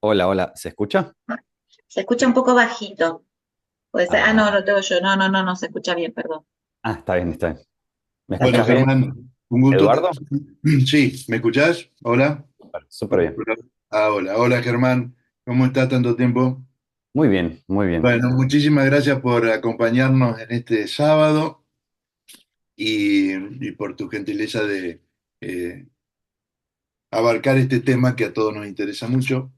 Hola, hola, ¿se escucha? Se escucha un poco bajito. Puede ser. Ah, no, Ah, lo tengo yo. No, no, no, no, se escucha bien, perdón. está bien, está bien. ¿Me Ahí. escuchas Bueno, bien, Germán, un gusto. Eduardo? Sí, ¿me escuchás? Hola. Súper, súper bien. Hola, hola Germán. ¿Cómo está tanto tiempo? Muy bien, muy bien. Bueno, muchísimas gracias por acompañarnos en este sábado y por tu gentileza de eh, abarcar este tema que a todos nos interesa mucho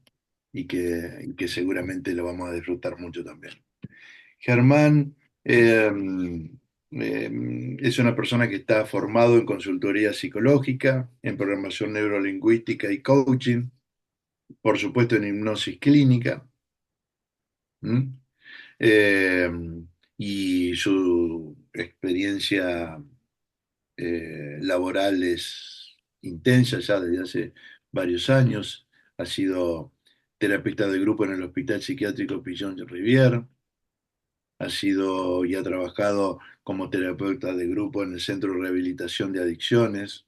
y que seguramente lo vamos a disfrutar mucho también. Germán es una persona que está formado en consultoría psicológica, en programación neurolingüística y coaching, por supuesto en hipnosis clínica. ¿M? Eh, y su experiencia laboral es intensa ya desde hace varios años. Ha sido terapeuta de grupo en el Hospital Psiquiátrico Pillon de Rivière. Ha sido y ha trabajado como terapeuta de grupo en el Centro de Rehabilitación de Adicciones,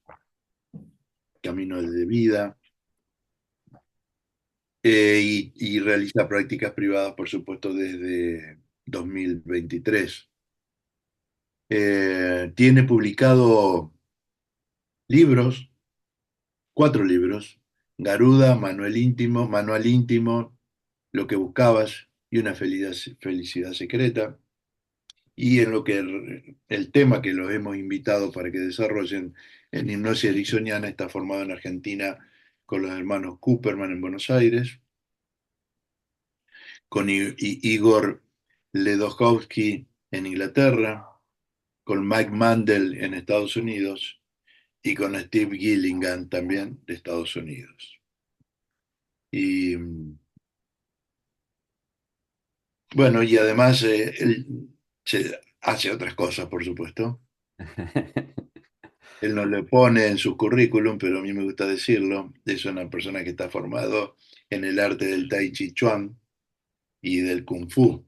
Camino de Vida, y realiza prácticas privadas, por supuesto, desde 2023. Tiene publicado libros, 4 libros: Garuda, Manual Íntimo, Lo que buscabas y una felicidad secreta. Y en lo que el tema que los hemos invitado para que desarrollen en hipnosis ericksoniana está formado en Argentina con los hermanos Cooperman en Buenos Aires, con Igor Ledojowski en Inglaterra, con Mike Mandel en Estados Unidos y con Steve Gilligan también de Estados Unidos. Y bueno, y además él hace otras cosas, por supuesto. Él no le pone en su currículum, pero a mí me gusta decirlo. Es una persona que está formado en el arte del Tai Chi Chuan y del Kung Fu.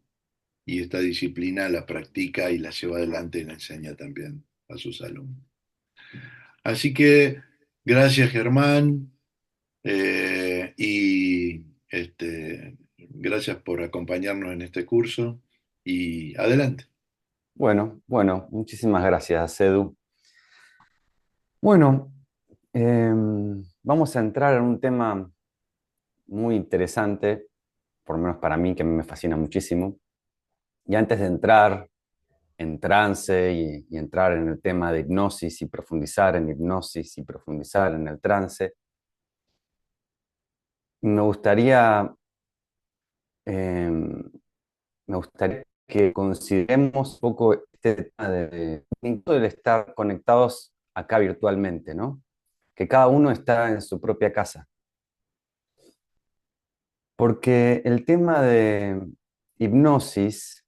Y esta disciplina la practica y la lleva adelante y la enseña también a sus alumnos. Así que gracias, Germán, y gracias por acompañarnos en este curso. Y adelante. Bueno, bueno, muchísimas gracias, Edu. Bueno, vamos a entrar en un tema muy interesante, por lo menos para mí, que a mí me fascina muchísimo. Y antes de entrar en trance y entrar en el tema de hipnosis y profundizar en hipnosis y profundizar en el trance, me gustaría eh, me gustaría que consideremos un poco este tema del estar conectados acá virtualmente, ¿no? Que cada uno está en su propia casa. Porque el tema de hipnosis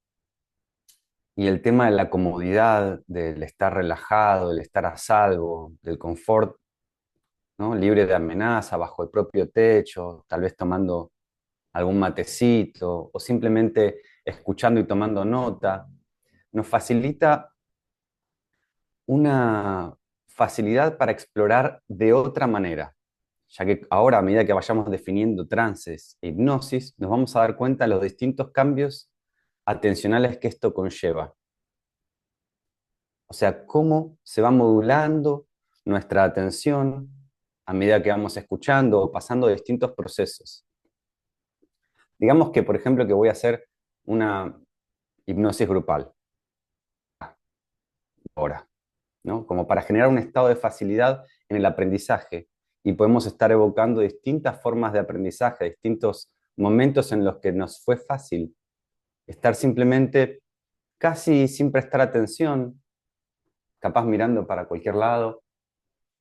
y el tema de la comodidad, del estar relajado, del estar a salvo, del confort, ¿no? Libre de amenaza, bajo el propio techo, tal vez tomando algún matecito o simplemente escuchando y tomando nota, nos facilita una facilidad para explorar de otra manera, ya que ahora a medida que vayamos definiendo trances e hipnosis, nos vamos a dar cuenta de los distintos cambios atencionales que esto conlleva. O sea, cómo se va modulando nuestra atención a medida que vamos escuchando o pasando distintos procesos. Digamos que, por ejemplo, que voy a hacer una hipnosis grupal ahora, ¿no? Como para generar un estado de facilidad en el aprendizaje y podemos estar evocando distintas formas de aprendizaje, distintos momentos en los que nos fue fácil estar simplemente casi sin prestar atención, capaz mirando para cualquier lado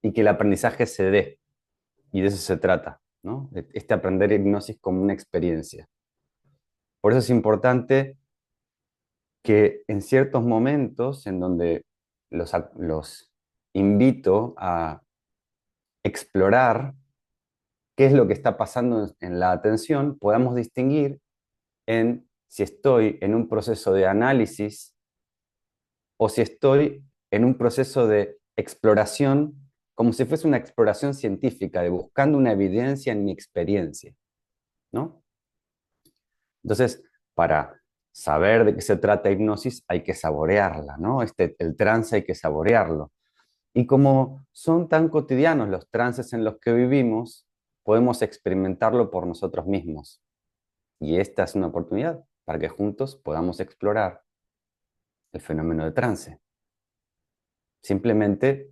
y que el aprendizaje se dé. Y de eso se trata, ¿no? Este aprender hipnosis como una experiencia. Por eso es importante que en ciertos momentos en donde los invito a explorar qué es lo que está pasando en la atención, podamos distinguir en si estoy en un proceso de análisis o si estoy en un proceso de exploración, como si fuese una exploración científica, de buscando una evidencia en mi experiencia, ¿no? Entonces, para saber de qué se trata hipnosis hay que saborearla, ¿no? El trance hay que saborearlo. Y como son tan cotidianos los trances en los que vivimos, podemos experimentarlo por nosotros mismos. Y esta es una oportunidad para que juntos podamos explorar el fenómeno de trance. Simplemente,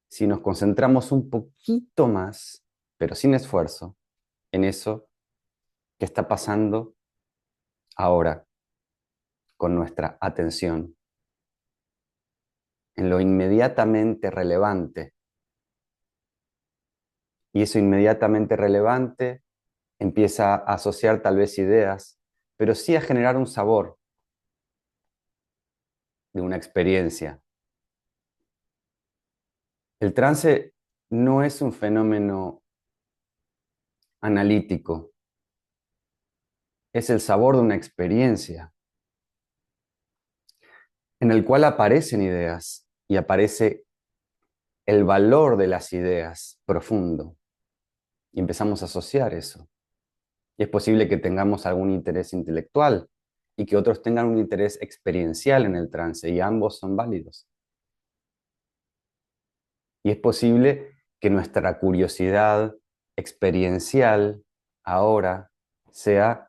si nos concentramos un poquito más, pero sin esfuerzo, en eso que está pasando ahora con nuestra atención, en lo inmediatamente relevante. Y eso inmediatamente relevante empieza a asociar tal vez ideas, pero sí a generar un sabor de una experiencia. El trance no es un fenómeno analítico, es el sabor de una experiencia en el cual aparecen ideas y aparece el valor de las ideas profundo y empezamos a asociar eso. Y es posible que tengamos algún interés intelectual y que otros tengan un interés experiencial en el trance y ambos son válidos. Y es posible que nuestra curiosidad experiencial ahora sea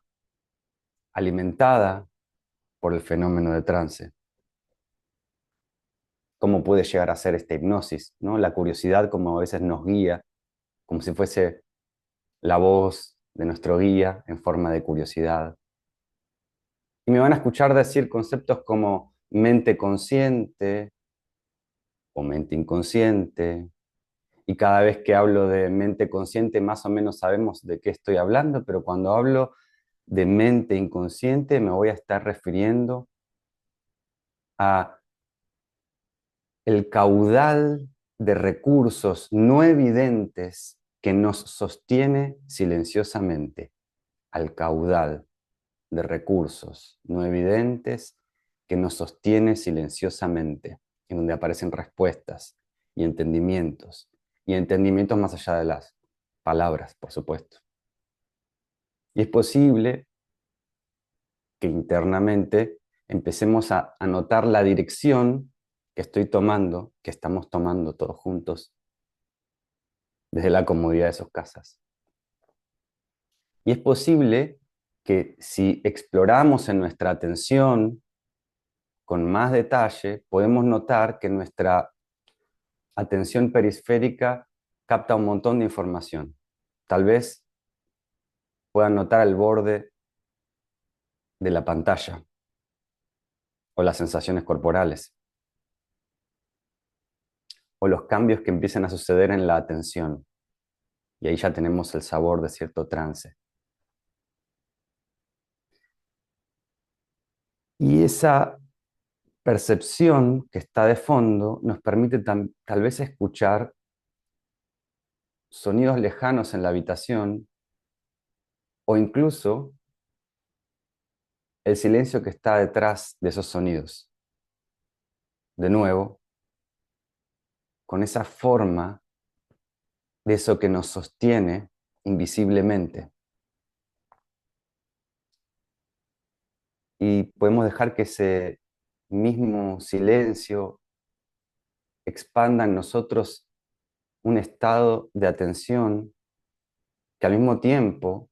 alimentada por el fenómeno de trance. ¿Cómo puede llegar a ser esta hipnosis, ¿no? La curiosidad como a veces nos guía, como si fuese la voz de nuestro guía en forma de curiosidad. Y me van a escuchar decir conceptos como mente consciente o mente inconsciente. Y cada vez que hablo de mente consciente, más o menos sabemos de qué estoy hablando, pero cuando hablo de mente inconsciente me voy a estar refiriendo a el caudal de recursos no evidentes que nos sostiene silenciosamente, al caudal de recursos no evidentes que nos sostiene silenciosamente, en donde aparecen respuestas y entendimientos más allá de las palabras, por supuesto. Y es posible que internamente empecemos a notar la dirección que estoy tomando, que estamos tomando todos juntos, desde la comodidad de sus casas. Y es posible que si exploramos en nuestra atención con más detalle, podemos notar que nuestra atención periférica capta un montón de información. Tal vez puedan notar el borde de la pantalla o las sensaciones corporales o los cambios que empiezan a suceder en la atención. Y ahí ya tenemos el sabor de cierto trance. Y esa percepción que está de fondo nos permite tal vez escuchar sonidos lejanos en la habitación o incluso el silencio que está detrás de esos sonidos. De nuevo, con esa forma de eso que nos sostiene invisiblemente. Y podemos dejar que ese mismo silencio expanda en nosotros un estado de atención que al mismo tiempo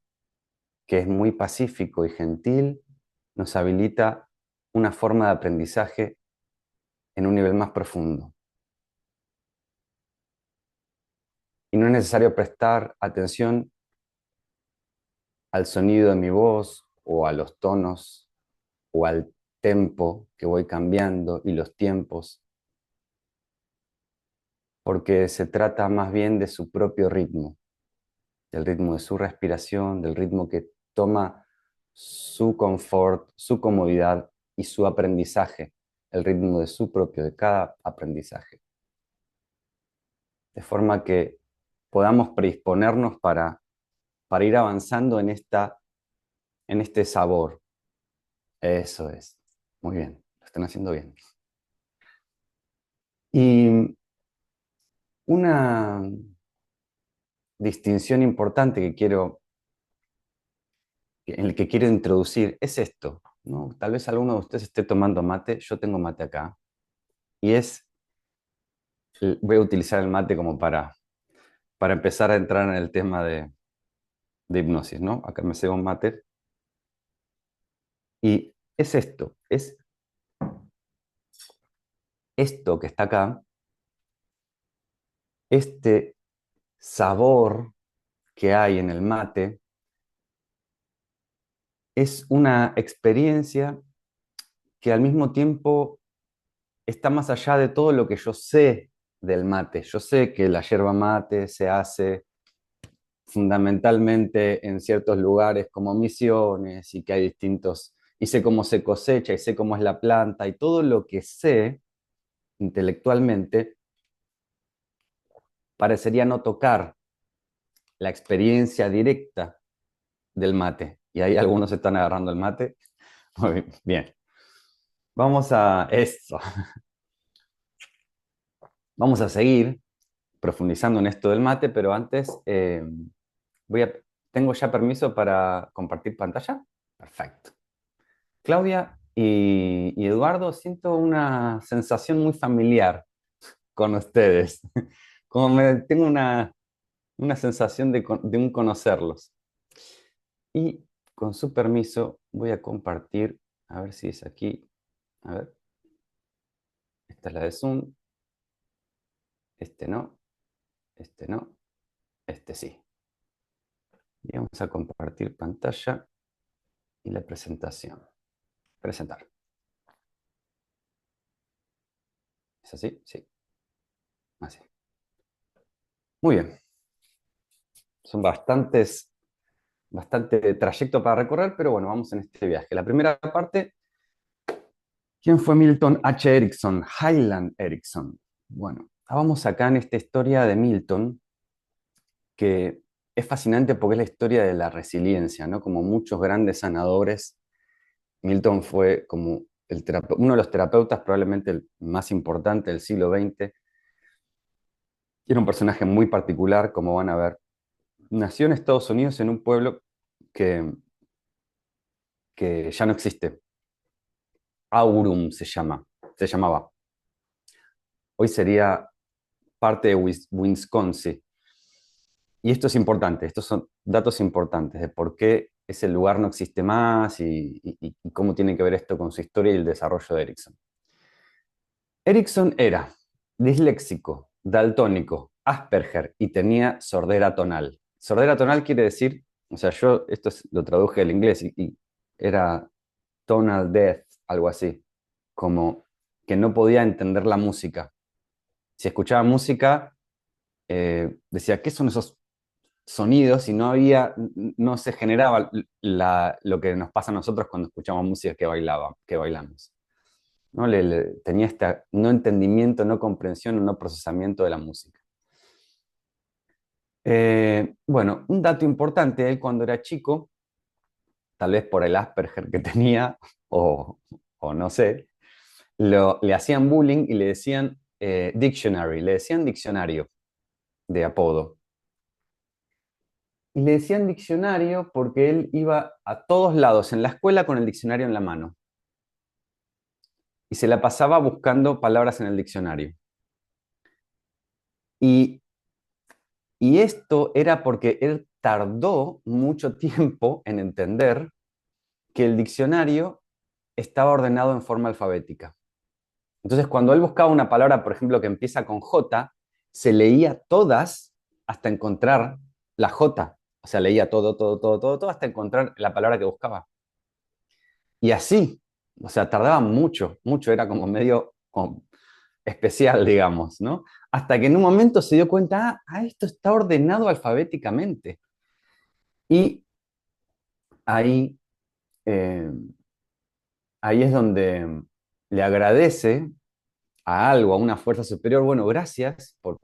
que es muy pacífico y gentil, nos habilita una forma de aprendizaje en un nivel más profundo. Y no es necesario prestar atención al sonido de mi voz o a los tonos o al tempo que voy cambiando y los tiempos, porque se trata más bien de su propio ritmo, del ritmo de su respiración, del ritmo que toma su confort, su comodidad y su aprendizaje, el ritmo de su propio, de cada aprendizaje. De forma que podamos predisponernos para ir avanzando en este sabor. Eso es. Muy bien, lo están haciendo bien. Y una distinción importante que quiero en el que quiero introducir es esto, ¿no? Tal vez alguno de ustedes esté tomando mate, yo tengo mate acá, y voy a utilizar el mate como para empezar a entrar en el tema de hipnosis, ¿no? Acá me cebo un mate, y es esto que está acá, este sabor que hay en el mate, es una experiencia que al mismo tiempo está más allá de todo lo que yo sé del mate. Yo sé que la yerba mate se hace fundamentalmente en ciertos lugares como Misiones y que hay distintos, y sé cómo se cosecha y sé cómo es la planta y todo lo que sé intelectualmente parecería no tocar la experiencia directa del mate. Y ahí algunos están agarrando el mate. Muy bien. Vamos a esto. Vamos a seguir profundizando en esto del mate, pero antes voy a, ¿tengo ya permiso para compartir pantalla? Perfecto. Claudia y Eduardo, siento una sensación muy familiar con ustedes. Tengo una sensación de un conocerlos. Y con su permiso voy a compartir, a ver si es aquí. A ver, esta es la de Zoom. Este no, este no, este sí. Y vamos a compartir pantalla y la presentación. Presentar. ¿Es así? Sí. Así. Muy bien. Son bastante trayecto para recorrer, pero bueno, vamos en este viaje. La primera parte, ¿quién fue Milton H. Erickson? Highland Erickson. Bueno, vamos acá en esta historia de Milton, que es fascinante porque es la historia de la resiliencia, ¿no? Como muchos grandes sanadores, Milton fue como uno de los terapeutas probablemente el más importante del siglo XX. Era un personaje muy particular, como van a ver. Nació en Estados Unidos en un pueblo que, que ya no existe. Aurum se llamaba. Hoy sería parte de Wisconsin. Y esto es importante, estos son datos importantes de por qué ese lugar no existe más y cómo tiene que ver esto con su historia y el desarrollo de Erickson. Erickson era disléxico, daltónico, Asperger y tenía sordera tonal. Sordera tonal quiere decir, o sea, yo lo traduje al inglés y era tonal death, algo así, como que no podía entender la música. Si escuchaba música, decía, ¿qué son esos sonidos? Y no se generaba lo que nos pasa a nosotros cuando escuchamos música que bailamos. ¿No? Tenía este no entendimiento, no comprensión, no procesamiento de la música. Bueno, un dato importante, él cuando era chico, tal vez por el Asperger que tenía, o no sé, le hacían bullying y le decían dictionary, le decían diccionario de apodo. Y le decían diccionario porque él iba a todos lados en la escuela con el diccionario en la mano. Y se la pasaba buscando palabras en el diccionario. Y, y esto era porque él tardó mucho tiempo en entender que el diccionario estaba ordenado en forma alfabética. Entonces, cuando él buscaba una palabra, por ejemplo, que empieza con J, se leía todas hasta encontrar la J. O sea, leía todo, hasta encontrar la palabra que buscaba. Y así, o sea, tardaba mucho, era como medio especial, digamos, ¿no? Hasta que en un momento se dio cuenta, esto está ordenado alfabéticamente. Y ahí, eh, ahí es donde le agradece a algo, a una fuerza superior, bueno, gracias por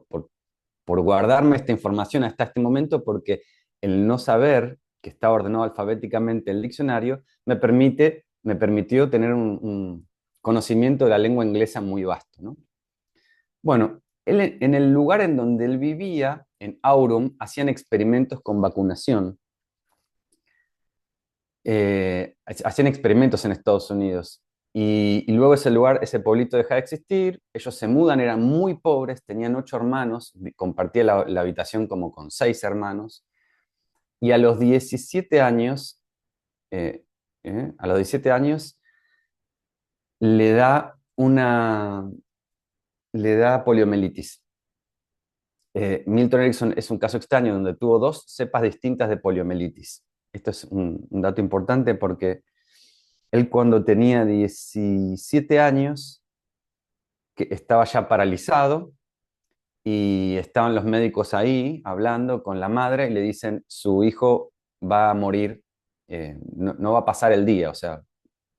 guardarme esta información hasta este momento, porque el no saber que está ordenado alfabéticamente el diccionario me permitió tener un conocimiento de la lengua inglesa muy vasto, ¿no? Bueno, en el lugar en donde él vivía, en Aurum, hacían experimentos con vacunación. hacían experimentos en Estados Unidos. Y luego ese lugar, ese pueblito deja de existir, ellos se mudan, eran muy pobres, tenían 8 hermanos, compartía la habitación como con 6 hermanos, y eh, a los 17 años le da le da poliomielitis. Milton Erickson es un caso extraño donde tuvo 2 cepas distintas de poliomielitis. Esto es un dato importante porque él cuando tenía 17 años, que estaba ya paralizado y estaban los médicos ahí hablando con la madre y le dicen, su hijo va a morir, no va a pasar el día, o sea,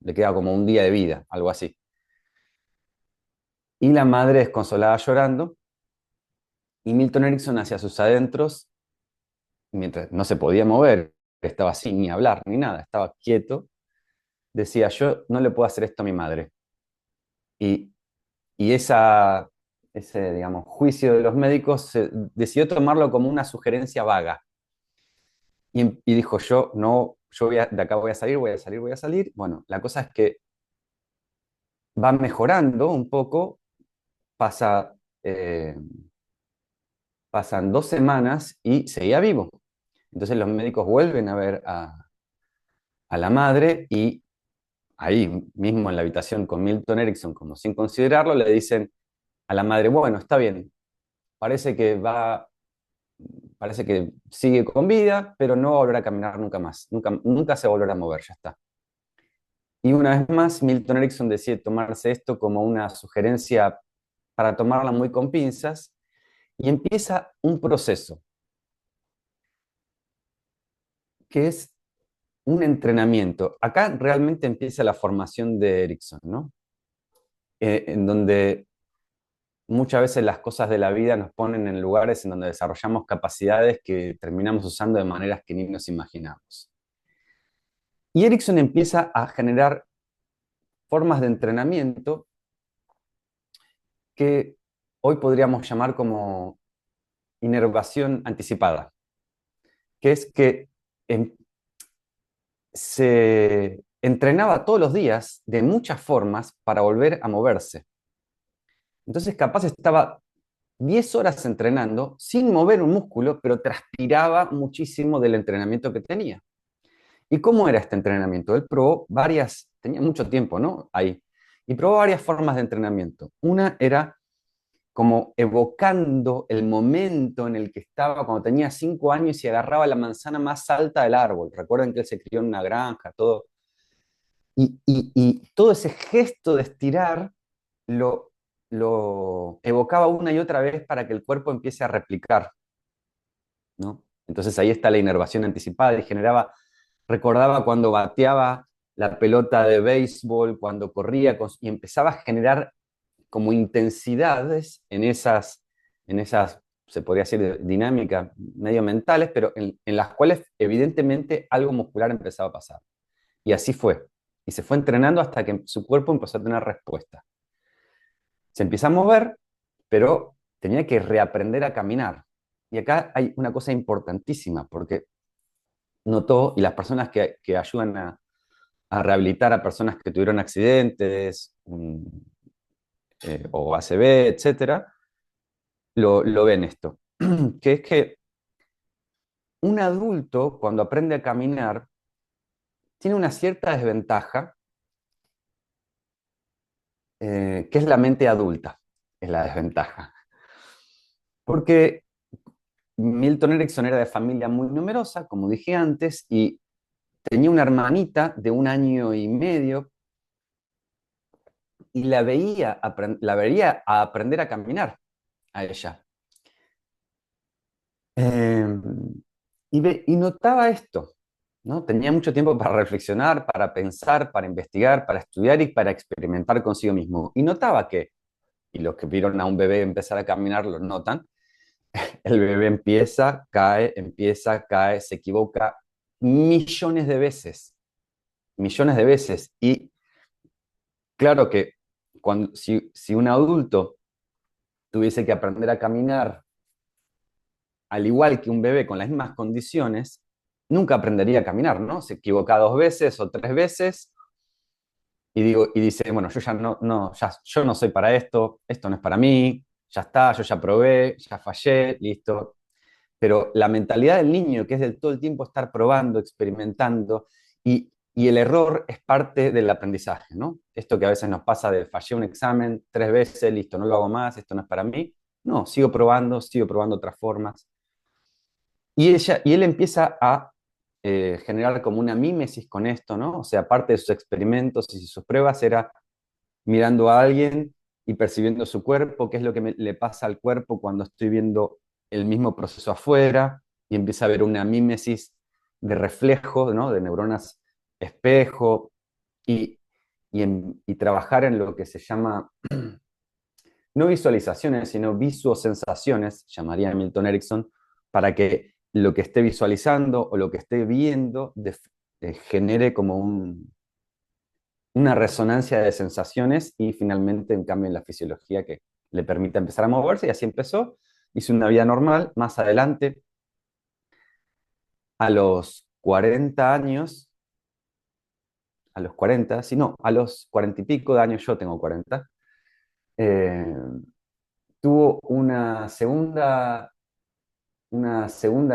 le queda como un día de vida, algo así. Y la madre desconsolada llorando y Milton Erickson hacia sus adentros, mientras no se podía mover, estaba así, ni hablar, ni nada, estaba quieto, decía, yo no le puedo hacer esto a mi madre. Y, y ese, digamos, juicio de los médicos decidió tomarlo como una sugerencia vaga. Y dijo, yo no, de acá voy a salir, voy a salir, voy a salir. Bueno, la cosa es que va mejorando un poco, pasa, eh, pasan 2 semanas y seguía vivo. Entonces los médicos vuelven a ver a la madre y ahí mismo en la habitación con Milton Erickson, como sin considerarlo, le dicen a la madre, bueno, está bien, parece que parece que sigue con vida, pero no va a volver a caminar nunca más, nunca se volverá a mover, ya está. Y una vez más, Milton Erickson decide tomarse esto como una sugerencia para tomarla muy con pinzas y empieza un proceso que es un entrenamiento. Acá realmente empieza la formación de Erickson, ¿no? En donde muchas veces las cosas de la vida nos ponen en lugares en donde desarrollamos capacidades que terminamos usando de maneras que ni nos imaginamos. Y Erickson empieza a generar formas de entrenamiento que hoy podríamos llamar como inervación anticipada, que es que se entrenaba todos los días de muchas formas para volver a moverse. Entonces capaz estaba 10 horas entrenando sin mover un músculo, pero transpiraba muchísimo del entrenamiento que tenía. ¿Y cómo era este entrenamiento? Él probó tenía mucho tiempo, ¿no? Ahí. Y probó varias formas de entrenamiento. Una era como evocando el momento en el que estaba cuando tenía 5 años y agarraba la manzana más alta del árbol. Recuerden que él se crió en una granja, todo. Y todo ese gesto de estirar lo evocaba una y otra vez para que el cuerpo empiece a replicar, ¿no? Entonces ahí está la inervación anticipada y recordaba cuando bateaba la pelota de béisbol, cuando corría y empezaba a generar como intensidades en esas, se podría decir, dinámicas medio mentales, pero en las cuales evidentemente algo muscular empezaba a pasar. Y así fue. Y se fue entrenando hasta que su cuerpo empezó a tener respuesta. Se empieza a mover, pero tenía que reaprender a caminar. Y acá hay una cosa importantísima, porque notó, y las personas que ayudan a rehabilitar a personas que tuvieron accidentes o ACV, etcétera, lo ven esto, que es que un adulto cuando aprende a caminar tiene una cierta desventaja, que es la mente adulta, es la desventaja. Porque Milton Erickson era de familia muy numerosa, como dije antes, y tenía una hermanita de 1 año y medio y la veía a aprender a caminar a ella. Eh, y notaba esto, ¿no? Tenía mucho tiempo para reflexionar, para pensar, para investigar, para estudiar y para experimentar consigo mismo. Y notaba y los que vieron a un bebé empezar a caminar lo notan, el bebé empieza, cae, se equivoca millones de veces. Y claro que si un adulto tuviese que aprender a caminar al igual que un bebé con las mismas condiciones, nunca aprendería a caminar, ¿no? Se equivoca 2 veces o 3 veces y dice, bueno, yo ya yo no soy para esto no es para mí, ya está, yo ya probé, ya fallé, listo. Pero la mentalidad del niño, que es del todo el tiempo estar probando, experimentando, y el error es parte del aprendizaje, ¿no? Esto que a veces nos pasa de fallé un examen 3 veces, listo, no lo hago más, esto no es para mí. No, sigo probando otras formas. Y él empieza a generar como una mímesis con esto, ¿no? O sea, parte de sus experimentos y sus pruebas era mirando a alguien y percibiendo su cuerpo, qué es lo que le pasa al cuerpo cuando estoy viendo el mismo proceso afuera, y empieza a ver una mímesis de reflejo, ¿no? De neuronas espejo, y, y trabajar en lo que se llama, no visualizaciones, sino visuosensaciones, llamaría Milton Erickson, para que lo que esté visualizando o lo que esté viendo genere como una resonancia de sensaciones y finalmente un cambio en la fisiología que le permita empezar a moverse, y así empezó. Hizo una vida normal. Más adelante, a los 40 años, a los 40, si no, a los 40 y pico de años, yo tengo 40, eh, tuvo una segunda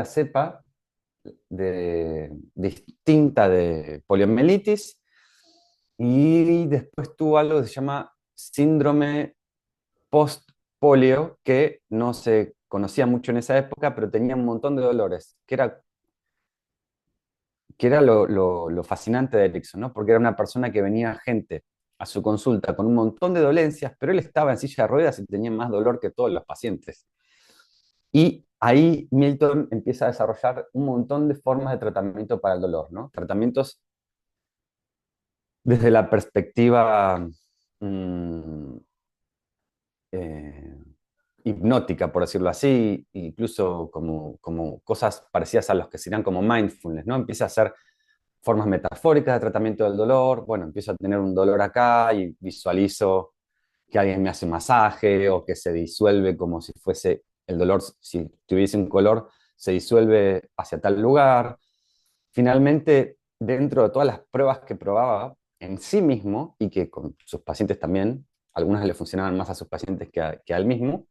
cepa distinta de poliomielitis, y después tuvo algo que se llama síndrome post-polio, que no se conocía mucho en esa época, pero tenía un montón de dolores, que era lo fascinante de Erickson, ¿no? Porque era una persona que venía gente a su consulta con un montón de dolencias, pero él estaba en silla de ruedas y tenía más dolor que todos los pacientes. Y ahí Milton empieza a desarrollar un montón de formas de tratamiento para el dolor, ¿no? Tratamientos desde la perspectiva mm, eh, hipnótica, por decirlo así, incluso como cosas parecidas a los que serían como mindfulness, ¿no? Empieza a hacer formas metafóricas de tratamiento del dolor. Bueno, empiezo a tener un dolor acá y visualizo que alguien me hace un masaje, o que se disuelve como si fuese el dolor, si tuviese un color, se disuelve hacia tal lugar. Finalmente, dentro de todas las pruebas que probaba en sí mismo, y que con sus pacientes también, algunas le funcionaban más a sus pacientes que a él mismo,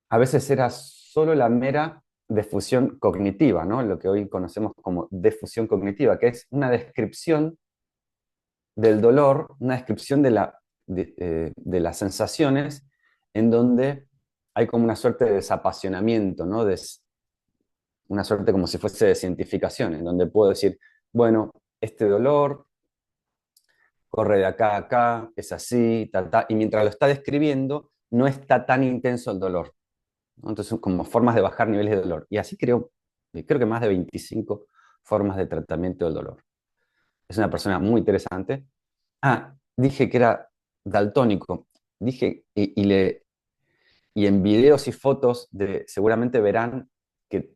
a veces era solo la mera defusión cognitiva, ¿no? Lo que hoy conocemos como defusión cognitiva, que es una descripción del dolor, una descripción de las sensaciones, en donde hay como una suerte de desapasionamiento, ¿no? Una suerte como si fuese de cientificación, en donde puedo decir, bueno, este dolor corre de acá a acá, es así, ta, ta, y mientras lo está describiendo, no está tan intenso el dolor, ¿no? Entonces, como formas de bajar niveles de dolor. Y así creo que más de 25 formas de tratamiento del dolor. Es una persona muy interesante. Ah, dije que era daltónico. Dije, y en videos y fotos seguramente verán que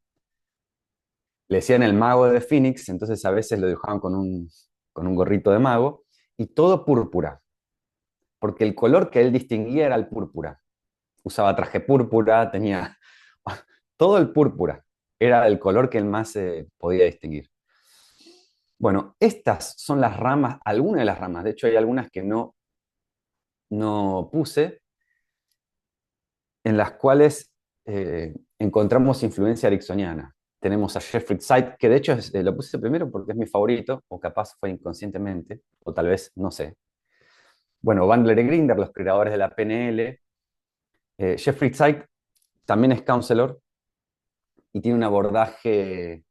le decían el mago de Phoenix, entonces a veces lo dibujaban con un gorrito de mago, y todo púrpura, porque el color que él distinguía era el púrpura. Usaba traje púrpura, tenía todo el púrpura, era el color que él más podía distinguir. Bueno, estas son las ramas, algunas de las ramas, de hecho hay algunas que no puse, en las cuales encontramos influencia ericksoniana. Tenemos a Jeffrey Zeit, que de hecho lo puse primero porque es mi favorito, o capaz fue inconscientemente, o tal vez, no sé. Bueno, Bandler y Grinder, los creadores de la PNL. Jeffrey Zeit también es counselor y tiene un abordaje,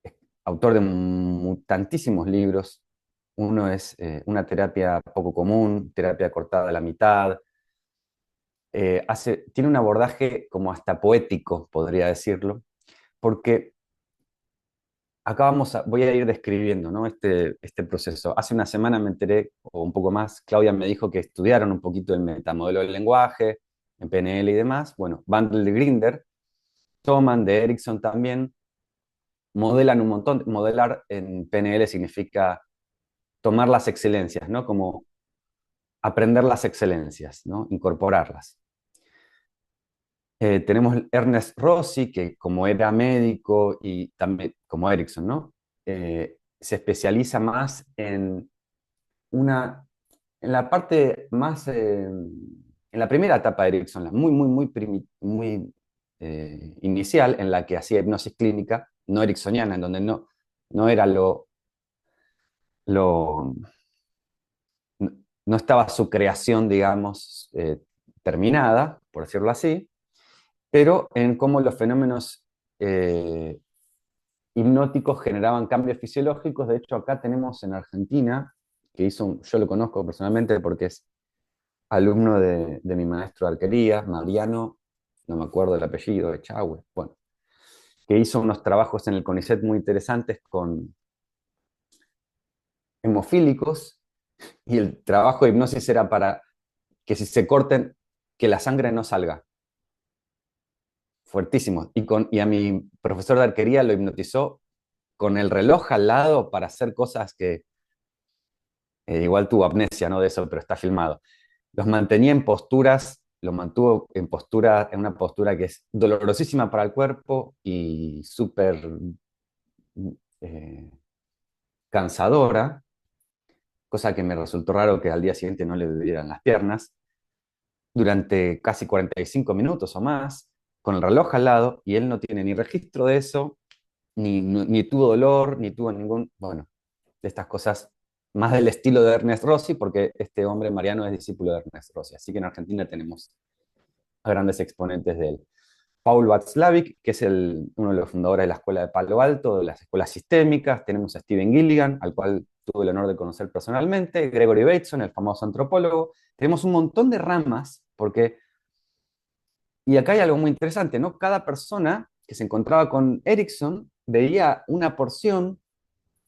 es autor de tantísimos libros. Uno es Una terapia poco común, terapia cortada a la mitad. Tiene un abordaje como hasta poético, podría decirlo, porque acá voy a ir describiendo, ¿no? este proceso. Hace una semana me enteré, o un poco más, Claudia me dijo que estudiaron un poquito el metamodelo del lenguaje, en PNL y demás. Bueno, Bandel de Grinder, toman de Erickson también, modelan un montón. Modelar en PNL significa tomar las excelencias, ¿no? Como aprender las excelencias, ¿no? Incorporarlas. Tenemos Ernest Rossi, que como era médico y también como Erickson, ¿no? Se especializa más una, en la parte más, en la primera etapa de Erickson, la muy, muy, muy, muy inicial, en la que hacía hipnosis clínica, no ericksoniana, en donde no era lo, no estaba su creación, digamos, terminada, por decirlo así, pero en cómo los fenómenos eh, hipnóticos generaban cambios fisiológicos. De hecho, acá tenemos en Argentina, yo lo conozco personalmente porque es alumno de mi maestro de arquería, Mariano, no me acuerdo el apellido, Echagüe, bueno, que hizo unos trabajos en el CONICET muy interesantes con hemofílicos, y el trabajo de hipnosis era para que si se corten, que la sangre no salga. Fuertísimo. Y a mi profesor de arquería lo hipnotizó con el reloj al lado para hacer cosas que igual tuvo amnesia, ¿no? De eso, pero está filmado. Los mantenía en posturas, los mantuvo en una postura que es dolorosísima para el cuerpo y súper eh, cansadora, cosa que me resultó raro que al día siguiente no le dieran las piernas, durante casi 45 minutos o más, con el reloj al lado, y él no tiene ni registro de eso, ni tuvo dolor, ni tuvo bueno, de estas cosas más del estilo de Ernest Rossi, porque este hombre, Mariano, es discípulo de Ernest Rossi. Así que en Argentina tenemos a grandes exponentes de él. Paul Václavic, que es uno de los fundadores de la Escuela de Palo Alto, de las escuelas sistémicas. Tenemos a Steven Gilligan, al cual tuve el honor de conocer personalmente. Gregory Bateson, el famoso antropólogo. Tenemos un montón de ramas, y acá hay algo muy interesante, ¿no? Cada persona que se encontraba con Erickson veía una porción,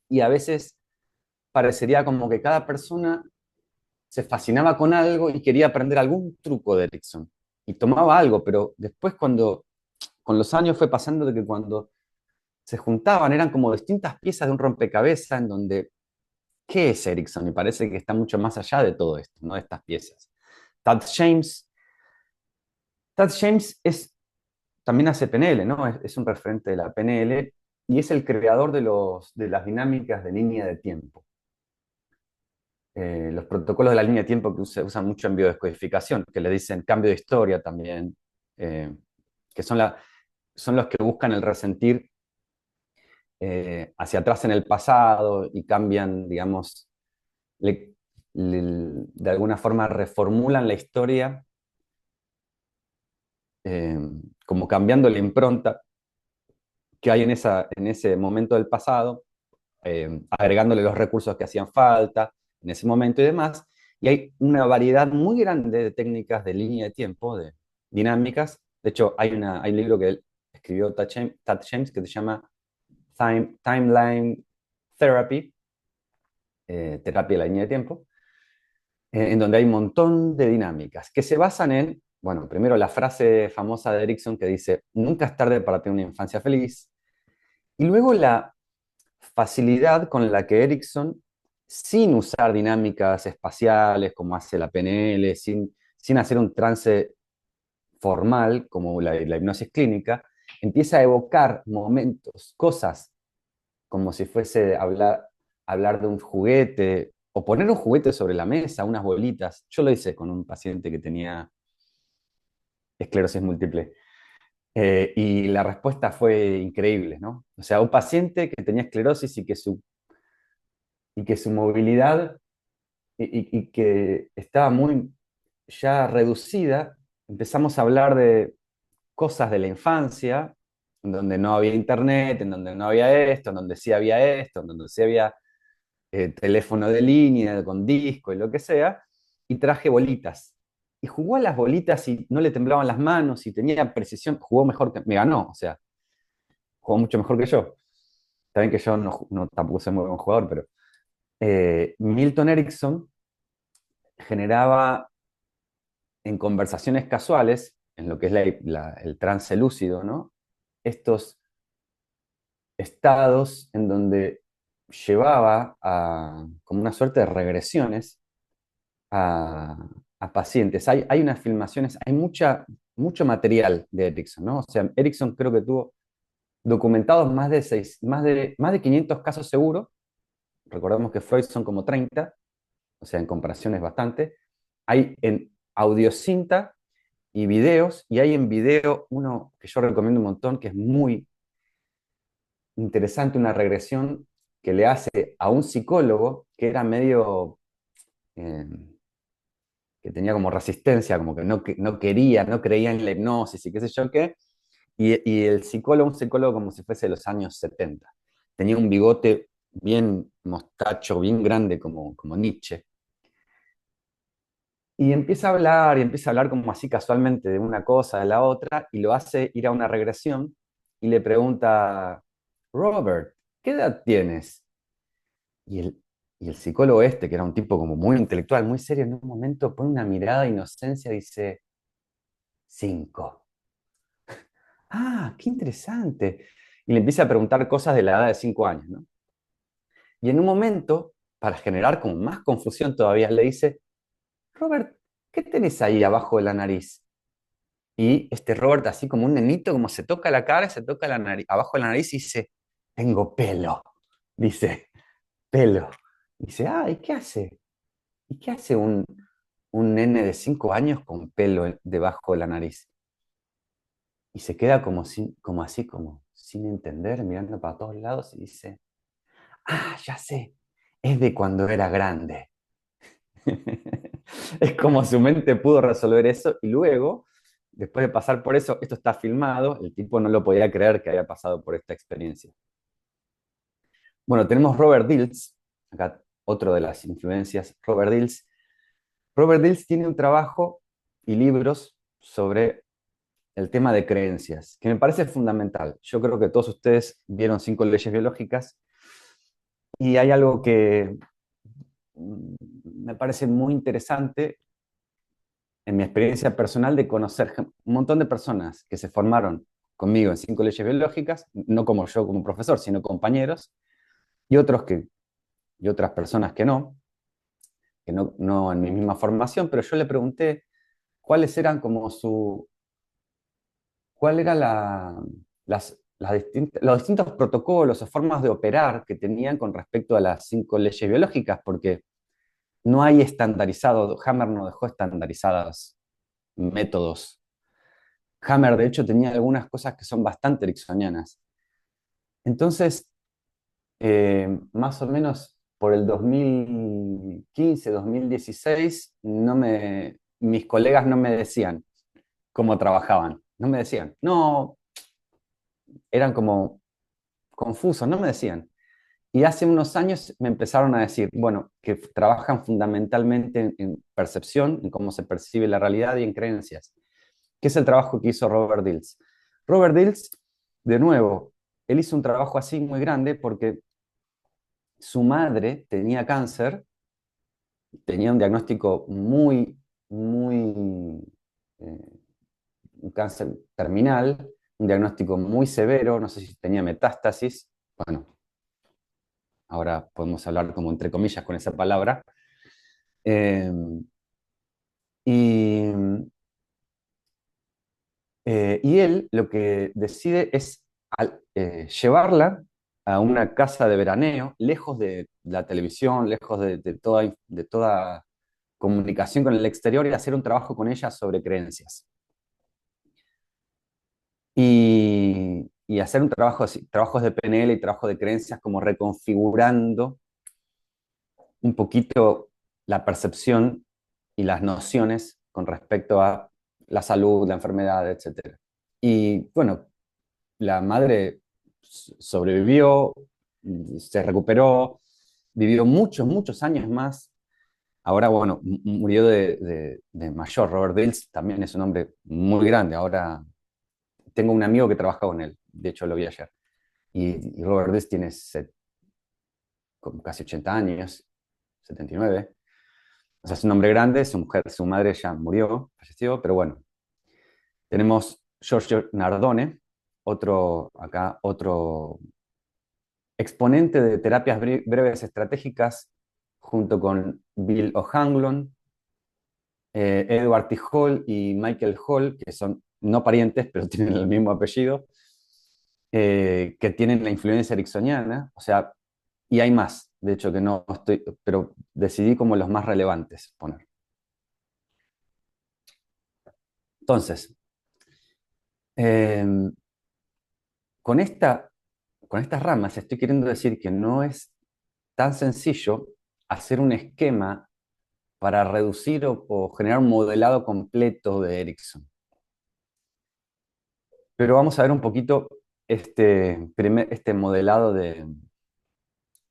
y a veces parecería como que cada persona se fascinaba con algo y quería aprender algún truco de Erickson. Y tomaba algo, pero después con los años fue pasando de que cuando se juntaban eran como distintas piezas de un rompecabezas en donde, ¿qué es Erickson? Y parece que está mucho más allá de todo esto, ¿no? De estas piezas. Tad James, Tad James también hace PNL, ¿no? Es un referente de la PNL y es el creador de las dinámicas de línea de tiempo. Los protocolos de la línea de tiempo que se usan mucho en biodescodificación, que le dicen cambio de historia también, que son los que buscan el resentir hacia atrás en el pasado y cambian, digamos, de alguna forma reformulan la historia, eh, como cambiando la impronta que hay en ese momento del pasado, agregándole los recursos que hacían falta en ese momento y demás. Y hay una variedad muy grande de técnicas de línea de tiempo, de dinámicas. De hecho, hay un libro que él escribió Tad James que se llama Timeline Therapy, terapia de la línea de tiempo, en donde hay un montón de dinámicas que se basan en, bueno, primero la frase famosa de Erickson que dice, nunca es tarde para tener una infancia feliz, y luego la facilidad con la que Erickson, sin usar dinámicas espaciales como hace la PNL, sin hacer un trance formal como la hipnosis clínica, empieza a evocar momentos, cosas, como si fuese hablar de un juguete o poner un juguete sobre la mesa, unas bolitas. Yo lo hice con un paciente que tenía esclerosis múltiple. Y la respuesta fue increíble, ¿no? O sea, un paciente que tenía esclerosis y que su movilidad y que estaba muy ya reducida, empezamos a hablar de cosas de la infancia, en donde no había internet, en donde no había esto, en donde sí había esto, en donde sí había teléfono de línea, con disco y lo que sea, y traje bolitas. Y jugó a las bolitas y no le temblaban las manos y tenía precisión, jugó mejor que, me ganó, o sea, jugó mucho mejor que yo. Saben que yo tampoco soy muy buen jugador, pero Milton Erickson generaba en conversaciones casuales, en lo que es el trance lúcido, ¿no? Estos estados en donde llevaba como una suerte de regresiones a, a pacientes. Hay unas filmaciones, hay mucha mucho material de Erickson, ¿no? O sea, Erickson creo que tuvo documentados más de 500 casos seguros. Recordemos que Freud son como 30, o sea, en comparación es bastante. Hay en audiocinta y videos, y hay en video uno que yo recomiendo un montón, que es muy interesante, una regresión que le hace a un psicólogo que era medio, eh, que tenía como resistencia, como que no quería, no creía en la hipnosis y qué sé yo qué, y el psicólogo, un psicólogo como si fuese de los años 70. Tenía un bigote bien mostacho, bien grande como Nietzsche. Y empieza a hablar como así casualmente de una cosa, de la otra, y lo hace ir a una regresión y le pregunta, Robert, ¿qué edad tienes? Y el psicólogo este, que era un tipo como muy intelectual, muy serio, en un momento pone una mirada de inocencia y dice, 5. Ah, qué interesante. Y le empieza a preguntar cosas de la edad de 5 años, ¿no? Y en un momento, para generar como más confusión todavía, le dice, Robert, ¿qué tenés ahí abajo de la nariz? Y este Robert, así como un nenito, como se toca la cara, se toca la nariz, abajo de la nariz y dice, tengo pelo. Dice, pelo. Dice, ah, ¿y qué hace? ¿Y qué hace un nene de 5 años con pelo debajo de la nariz? Y se queda como así, como sin entender, mirando para todos lados y dice, ah, ya sé, es de cuando era grande. Es como su mente pudo resolver eso y luego, después de pasar por eso, esto está filmado, el tipo no lo podía creer que había pasado por esta experiencia. Bueno, tenemos Robert Dilts, acá otro de las influencias, Robert Dilts. Robert Dilts tiene un trabajo y libros sobre el tema de creencias, que me parece fundamental. Yo creo que todos ustedes vieron 5 leyes biológicas y hay algo que me parece muy interesante en mi experiencia personal de conocer un montón de personas que se formaron conmigo en 5 leyes biológicas, no como yo como profesor, sino compañeros, y y otras personas que no en mi misma formación, pero yo le pregunté cuáles eran como cuál era los distintos protocolos o formas de operar que tenían con respecto a las 5 leyes biológicas, porque no hay estandarizado, Hammer no dejó estandarizados métodos. Hammer, de hecho, tenía algunas cosas que son bastante ericksonianas. Entonces, más o menos por el 2015, 2016, mis colegas no me decían cómo trabajaban. No me decían. No, eran como confusos, no me decían. Y hace unos años me empezaron a decir, bueno, que trabajan fundamentalmente en percepción, en cómo se percibe la realidad y en creencias, que es el trabajo que hizo Robert Dills. Robert Dills, de nuevo, él hizo un trabajo así muy grande porque su madre tenía cáncer, tenía un diagnóstico eh, un cáncer terminal, un diagnóstico muy severo, no sé si tenía metástasis, bueno, ahora podemos hablar como entre comillas con esa palabra. Eh, y, y él lo que decide es llevarla a una casa de veraneo, lejos de la televisión, lejos de toda comunicación con el exterior y hacer un trabajo con ella sobre creencias. Y hacer un trabajo, trabajos de PNL y trabajo de creencias como reconfigurando un poquito la percepción y las nociones con respecto a la salud, la enfermedad, etc. Y bueno, la madre sobrevivió, se recuperó, vivió muchos, muchos años más. Ahora, bueno, murió de mayor. Robert Dills también es un hombre muy grande. Ahora tengo un amigo que trabaja con él, de hecho lo vi ayer. Y Robert Dills tiene como casi 80 años, 79. O sea, es un hombre grande, su madre ya murió, falleció, pero bueno. Tenemos Giorgio Nardone, otro exponente de terapias breves estratégicas, junto con Bill O'Hanlon, Edward T. Hall y Michael Hall, que son no parientes, pero tienen el mismo apellido, que tienen la influencia ericksoniana, o sea, y hay más, de hecho, que no estoy, pero decidí como los más relevantes poner. Entonces, eh, con con estas ramas estoy queriendo decir que no es tan sencillo hacer un esquema para reducir o generar un modelado completo de Erickson. Pero vamos a ver un poquito este modelado de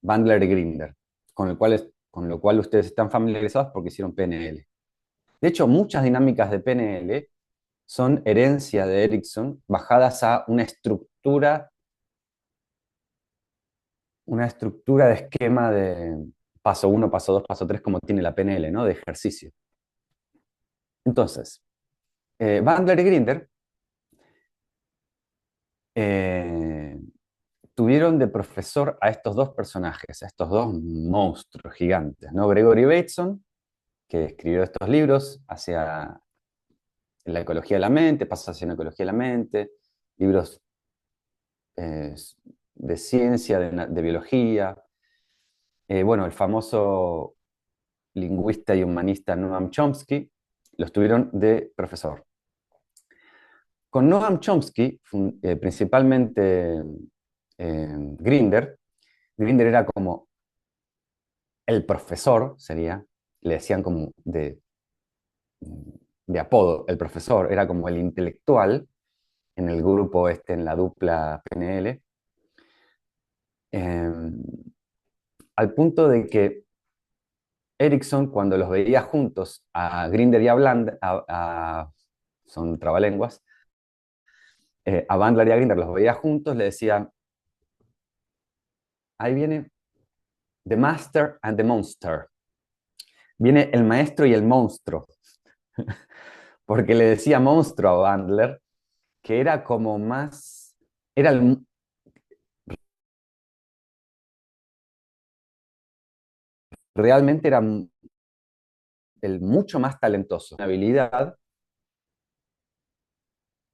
Bandler y Grinder, con lo cual ustedes están familiarizados porque hicieron PNL. De hecho, muchas dinámicas de PNL son herencia de Erickson bajadas a una estructura de esquema de paso 1, paso 2, paso 3, como tiene la PNL, ¿no? De ejercicio. Entonces, Bandler y Grinder eh, tuvieron de profesor a estos dos personajes, a estos dos monstruos gigantes, ¿no? Gregory Bateson, que escribió estos libros hacia la ecología de la mente, Pasos hacia la ecología de la mente, libros eh, de ciencia, de biología. Bueno, el famoso lingüista y humanista Noam Chomsky, los tuvieron de profesor. Con Noam Chomsky, principalmente Grinder era como el profesor, le decían como de apodo, el profesor, era como el intelectual en el grupo en la dupla PNL, al punto de que Erickson, cuando los veía juntos a Grinder y a son trabalenguas, a Bandler y a Grinder los veía juntos, le decía, ahí viene The Master and the Monster. Viene el maestro y el monstruo. Porque le decía monstruo a Bandler, que era como más, realmente era el mucho más talentoso, una habilidad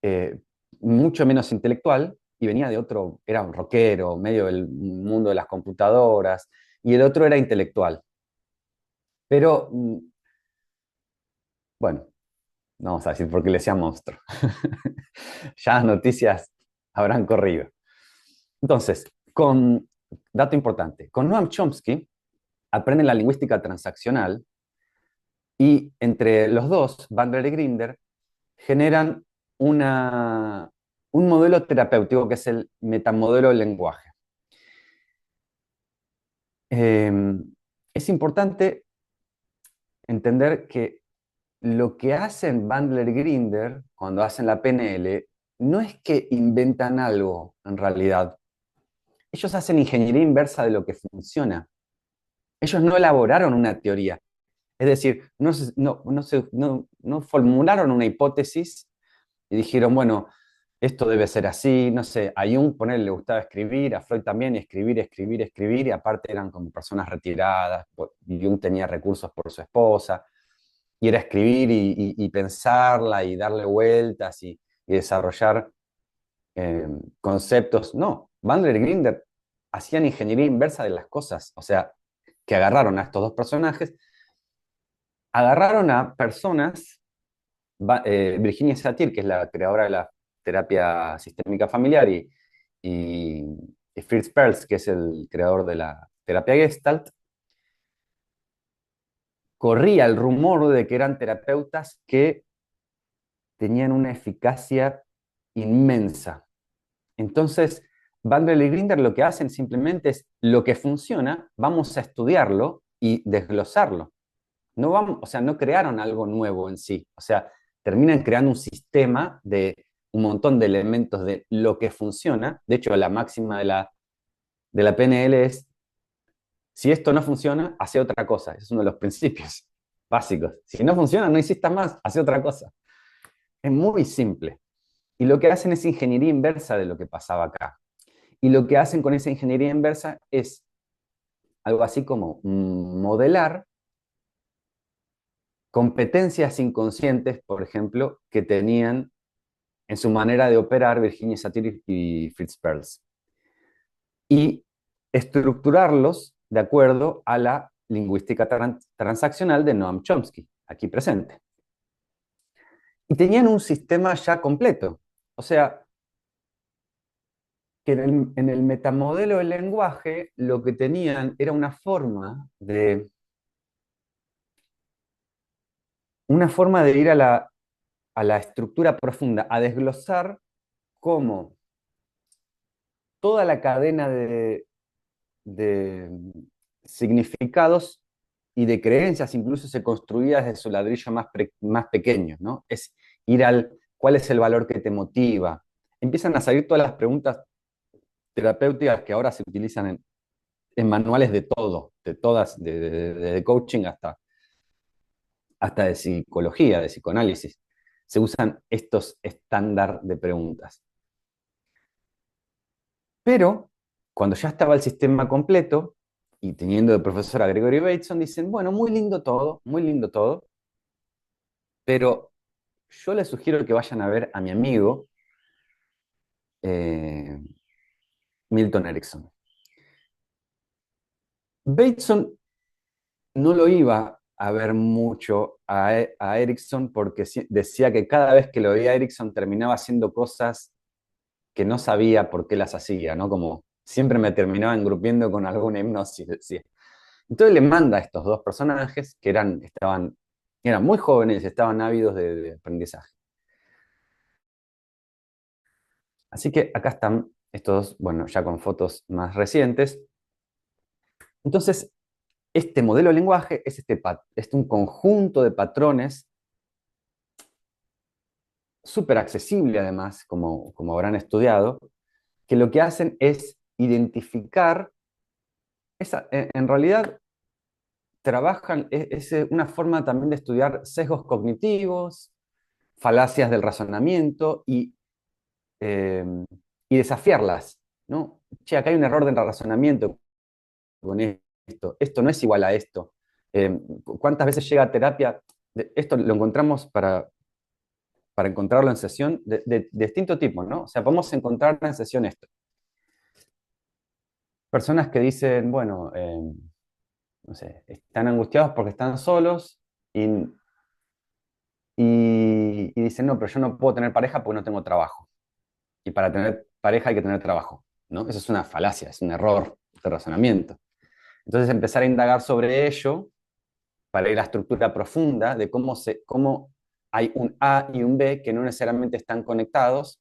eh, mucho menos intelectual, y venía de otro, era un rockero, medio del mundo de las computadoras, y el otro era intelectual. Pero, bueno, no vamos a decir por qué le decía monstruo. Ya las noticias habrán corrido. Entonces, dato importante, con Noam Chomsky aprenden la lingüística transaccional y entre los dos, Bandler y Grinder, generan un modelo terapéutico que es el metamodelo del lenguaje. Es importante entender que lo que hacen Bandler y Grinder cuando hacen la PNL no es que inventan algo en realidad. Ellos hacen ingeniería inversa de lo que funciona. Ellos no elaboraron una teoría. Es decir, no formularon una hipótesis y dijeron, bueno, esto debe ser así, no sé, a Jung, le gustaba escribir, a Freud también, y escribir, y aparte eran como personas retiradas, y Jung tenía recursos por su esposa, y era escribir y pensarla y darle vueltas y desarrollar conceptos. No, Bandler y Grinder hacían ingeniería inversa de las cosas, o sea, que agarraron a estos dos personajes, agarraron a personas, Virginia Satir, que es la creadora de la terapia sistémica familiar, y Fritz Perls, que es el creador de la terapia Gestalt, corría el rumor de que eran terapeutas que tenían una eficacia inmensa. Entonces, Bandler y Grinder lo que hacen simplemente es lo que funciona, vamos a estudiarlo y desglosarlo. No vamos, o sea, no crearon algo nuevo en sí. O sea, terminan creando un sistema de un montón de elementos de lo que funciona. De hecho, la máxima de la PNL es, si esto no funciona, hace otra cosa. Ese es uno de los principios básicos. Si no funciona, no insistas más, hace otra cosa. Es muy simple. Y lo que hacen es ingeniería inversa de lo que pasaba acá. Y lo que hacen con esa ingeniería inversa es algo así como modelar competencias inconscientes, por ejemplo, que tenían en su manera de operar Virginia Satir y Fritz Perls, y estructurarlos de acuerdo a la lingüística transaccional de Noam Chomsky, aquí presente. Y tenían un sistema ya completo. O sea, que en el metamodelo del lenguaje lo que tenían era una forma de ir a la estructura profunda, a desglosar cómo toda la cadena de significados y de creencias incluso se construía desde su ladrillo más pequeño, ¿no? Es ir al cuál es el valor que te motiva. Empiezan a salir todas las preguntas terapéuticas que ahora se utilizan en manuales de todo, de todas, de coaching hasta de psicología, de psicoanálisis. Se usan estos estándar de preguntas. Pero cuando ya estaba el sistema completo, y teniendo de profesor a Gregory Bateson, dicen, bueno, muy lindo todo, pero yo les sugiero que vayan a ver a mi amigo eh, Milton Erickson. Bateson no lo iba a ver mucho a Erickson porque decía que cada vez que lo veía a Erickson terminaba haciendo cosas que no sabía por qué las hacía, ¿no? Como siempre me terminaba engrupiendo con alguna hipnosis, decía. Entonces le manda a estos dos personajes que eran muy jóvenes y estaban ávidos de aprendizaje. Así que acá están estos dos, bueno, ya con fotos más recientes. Entonces, este modelo de lenguaje es un conjunto de patrones súper accesible además, como habrán estudiado, que lo que hacen es identificar, en realidad trabajan, es una forma también de estudiar sesgos cognitivos, falacias del razonamiento eh, y desafiarlas, ¿no? Che, acá hay un error de razonamiento con esto no es igual a esto. ¿Cuántas veces llega a terapia? Esto lo encontramos para encontrarlo en sesión de distinto tipo, ¿no? O sea, podemos encontrar en sesión esto. Personas que dicen, bueno, no sé, están angustiados porque están solos y dicen, no, pero yo no puedo tener pareja porque no tengo trabajo. Y para tener pareja hay que tener trabajo, ¿no? Eso es una falacia, es un error de razonamiento. Entonces empezar a indagar sobre ello para ir a la estructura profunda de cómo hay un A y un B que no necesariamente están conectados,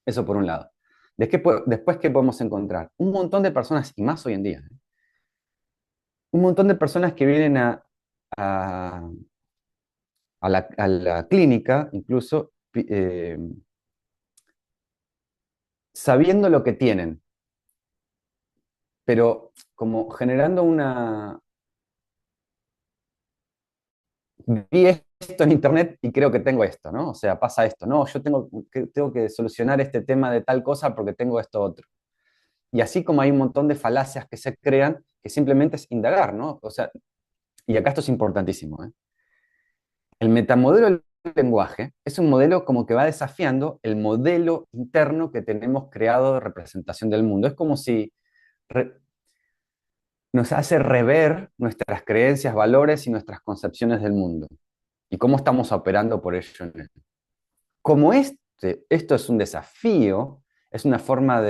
eso por un lado. Después, ¿qué podemos encontrar? Un montón de personas, y más hoy en día, ¿eh? Un montón de personas que vienen a, a la clínica, incluso sabiendo lo que tienen, pero como generando vi esto en internet y creo que tengo esto, ¿no? O sea, pasa esto, no, yo tengo que solucionar este tema de tal cosa porque tengo esto otro. Y así como hay un montón de falacias que se crean, que simplemente es indagar, ¿no? O sea, y acá esto es importantísimo, ¿eh? El metamodelo del lenguaje es un modelo como que va desafiando el modelo interno que tenemos creado de representación del mundo. Es como si nos hace rever nuestras creencias, valores y nuestras concepciones del mundo y cómo estamos operando por ello en él. Como esto es un desafío, es una forma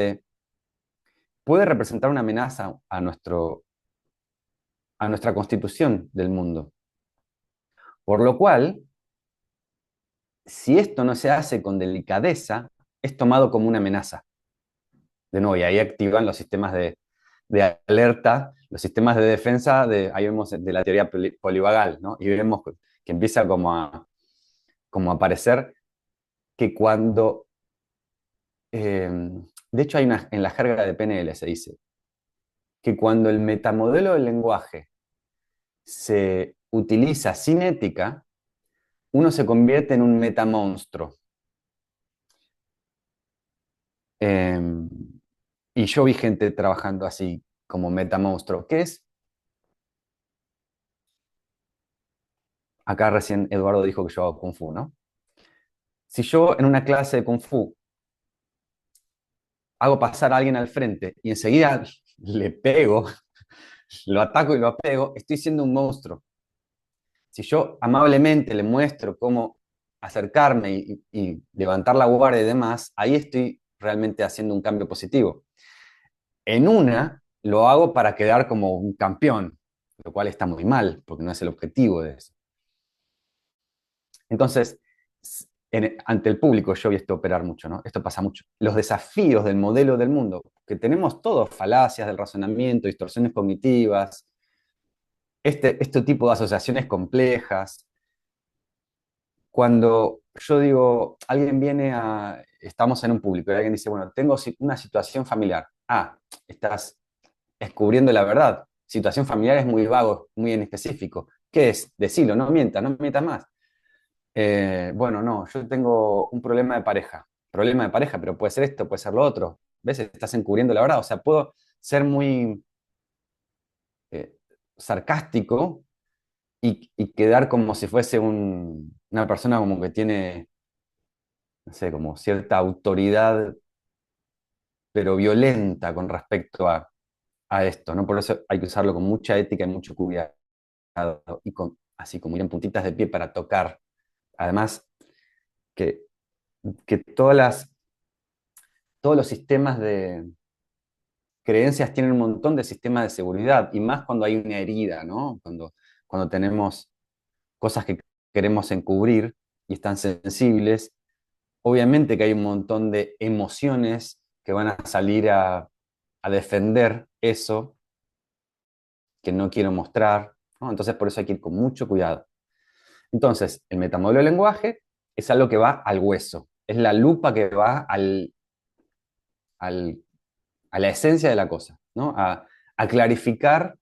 puede representar una amenaza a nuestra constitución del mundo. Por lo cual, si esto no se hace con delicadeza, es tomado como una amenaza. De nuevo, y ahí activan los sistemas de alerta, los sistemas de defensa, ahí vemos de la teoría polivagal, ¿no? Y vemos que empieza como a aparecer que cuando, de hecho en la jerga de PNL se dice, que cuando el metamodelo del lenguaje se utiliza sin ética, uno se convierte en un metamonstruo. Y yo vi gente trabajando así como metamonstruo, que es, acá recién Eduardo dijo que yo hago Kung Fu, ¿no? Si yo en una clase de Kung Fu hago pasar a alguien al frente y enseguida le pego, lo ataco y lo apego, estoy siendo un monstruo. Si yo amablemente le muestro cómo acercarme y levantar la guardia y demás, ahí estoy realmente haciendo un cambio positivo. En una lo hago para quedar como un campeón, lo cual está muy mal, porque no es el objetivo de eso. Entonces, ante el público yo vi esto operar mucho, ¿no? Esto pasa mucho. Los desafíos del modelo del mundo, que tenemos todos, falacias del razonamiento, distorsiones cognitivas, este tipo de asociaciones complejas. Cuando yo digo, estamos en un público y alguien dice, bueno, tengo una situación familiar. Ah, estás descubriendo la verdad. Situación familiar es muy vago, muy en específico. ¿Qué es? Decilo, no mientas, no mientas más. Bueno, no, yo tengo un problema de pareja. Problema de pareja, pero puede ser esto, puede ser lo otro. ¿Ves? Estás encubriendo la verdad. O sea, puedo ser muy eh, sarcástico y quedar como si fuese una persona como que tiene, no sé, como cierta autoridad, pero violenta con respecto a esto, ¿no? Por eso hay que usarlo con mucha ética y mucho cuidado y así como ir en puntitas de pie para tocar. Además, que, que todos los sistemas de creencias tienen un montón de sistemas de seguridad, y más cuando hay una herida, ¿no? Cuando tenemos cosas que queremos encubrir y están sensibles, obviamente que hay un montón de emociones que van a salir a defender eso que no quiero mostrar, ¿no? Entonces por eso hay que ir con mucho cuidado. Entonces, el metamodelo del lenguaje es algo que va al hueso, es la lupa que va al, a la esencia de la cosa, ¿no? A clarificar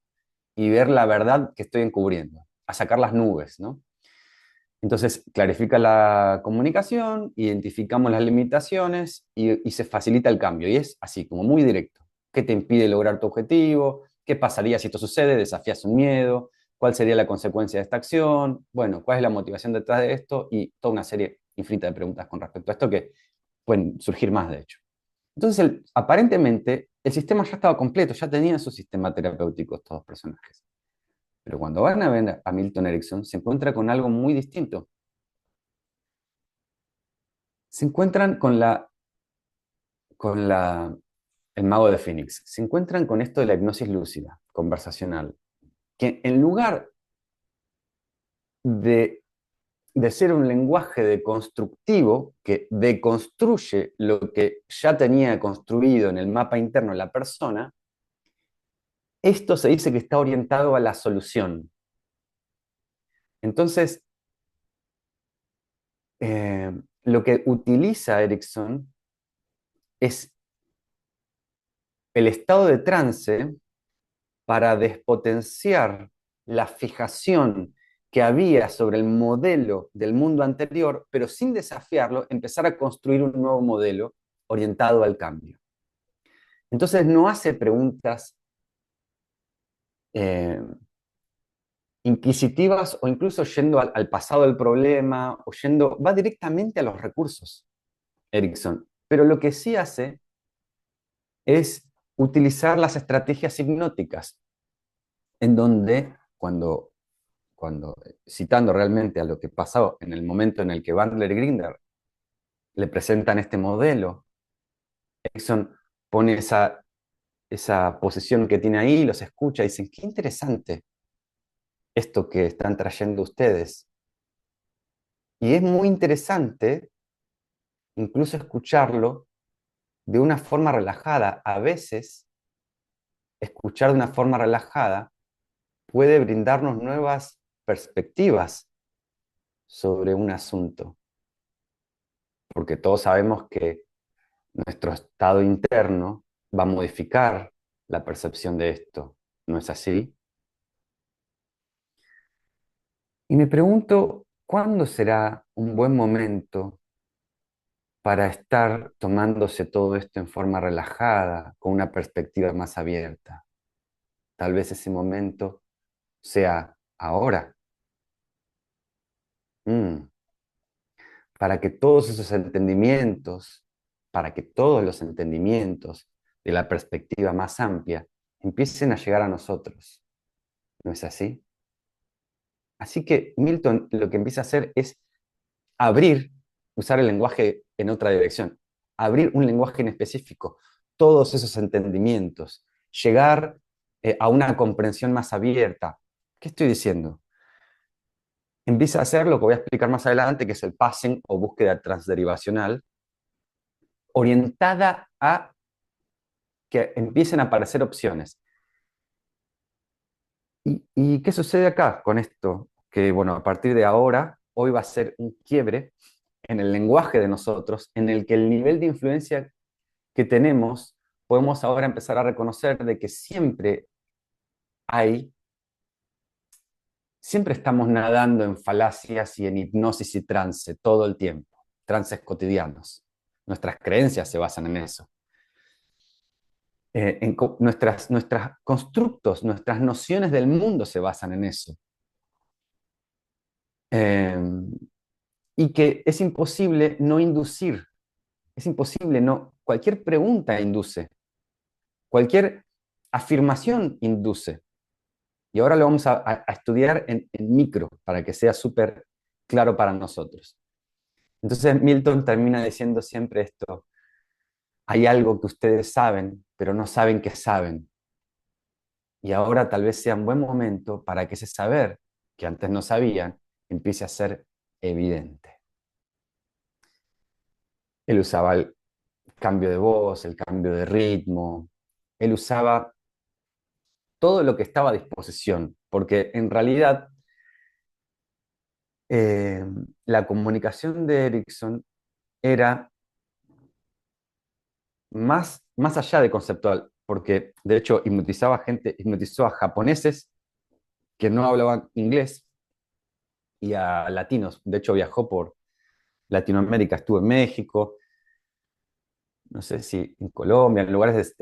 y ver la verdad que estoy encubriendo, a sacar las nubes, ¿no? Entonces, clarifica la comunicación, identificamos las limitaciones y se facilita el cambio. Y es así, como muy directo. ¿Qué te impide lograr tu objetivo? ¿Qué pasaría si esto sucede? ¿Desafías un miedo? ¿Cuál sería la consecuencia de esta acción? Bueno, ¿cuál es la motivación detrás de esto? Y toda una serie infinita de preguntas con respecto a esto que pueden surgir más, de hecho. Entonces, aparentemente, el sistema ya estaba completo, ya tenían su sistema terapéutico estos dos personajes. Pero cuando van a ver a Milton Erickson, se encuentra con algo muy distinto. Se encuentran con el mago de Phoenix, se encuentran con esto de la hipnosis lúcida, conversacional, que en lugar de, de ser un lenguaje deconstructivo que deconstruye lo que ya tenía construido en el mapa interno de la persona, esto se dice que está orientado a la solución. Entonces, lo que utiliza Erickson es el estado de trance para despotenciar la fijación que había sobre el modelo del mundo anterior, pero sin desafiarlo, empezar a construir un nuevo modelo orientado al cambio. Entonces no hace preguntas eh, inquisitivas o incluso yendo al pasado del problema, va directamente a los recursos, Erickson. Pero lo que sí hace es utilizar las estrategias hipnóticas, en donde citando realmente a lo que pasó en el momento en el que Bandler y Grinder le presentan este modelo, Erickson pone esa posición que tiene ahí, los escucha y dicen, qué interesante esto que están trayendo ustedes. Y es muy interesante incluso escucharlo de una forma relajada. A veces, escuchar de una forma relajada puede brindarnos nuevas perspectivas sobre un asunto, porque todos sabemos que nuestro estado interno va a modificar la percepción de esto. ¿No es así? Y me pregunto, ¿cuándo será un buen momento para estar tomándose todo esto en forma relajada, con una perspectiva más abierta? Tal vez ese momento sea ahora. Mm. para que todos esos entendimientos, para que todos los entendimientos de la perspectiva más amplia empiecen a llegar a nosotros. ¿No es así? Así que Milton lo que empieza a hacer es abrir, usar el lenguaje en otra dirección, abrir un lenguaje en específico, todos esos entendimientos, llegar a una comprensión más abierta. ¿Qué estoy diciendo? Empieza a hacer lo que voy a explicar más adelante, que es el passing o búsqueda transderivacional, orientada a que empiecen a aparecer opciones. ¿Y qué sucede acá con esto? Que bueno, a partir de ahora, hoy va a ser un quiebre en el lenguaje de nosotros, en el que el nivel de influencia que tenemos, podemos ahora empezar a reconocer de que hay, siempre estamos nadando en falacias y en hipnosis y trance todo el tiempo, trances cotidianos. Nuestras creencias se basan en eso. Nuestros constructos, nuestras nociones del mundo se basan en eso. Eh, y que es imposible no inducir, es imposible no, cualquier pregunta induce, cualquier afirmación induce. Y ahora lo vamos a estudiar en micro para que sea súper claro para nosotros. Entonces Milton termina diciendo siempre esto: hay algo que ustedes saben, pero no saben que saben. Y ahora tal vez sea un buen momento para que ese saber que antes no sabían empiece a ser evidente. Él usaba el cambio de voz, el cambio de ritmo, él usaba todo lo que estaba a disposición, porque en realidad eh, la comunicación de Erickson era más allá de conceptual, porque de hecho hipnotizó a japoneses que no hablaban inglés y a latinos. De hecho viajó por Latinoamérica, estuvo en México, no sé si en Colombia, en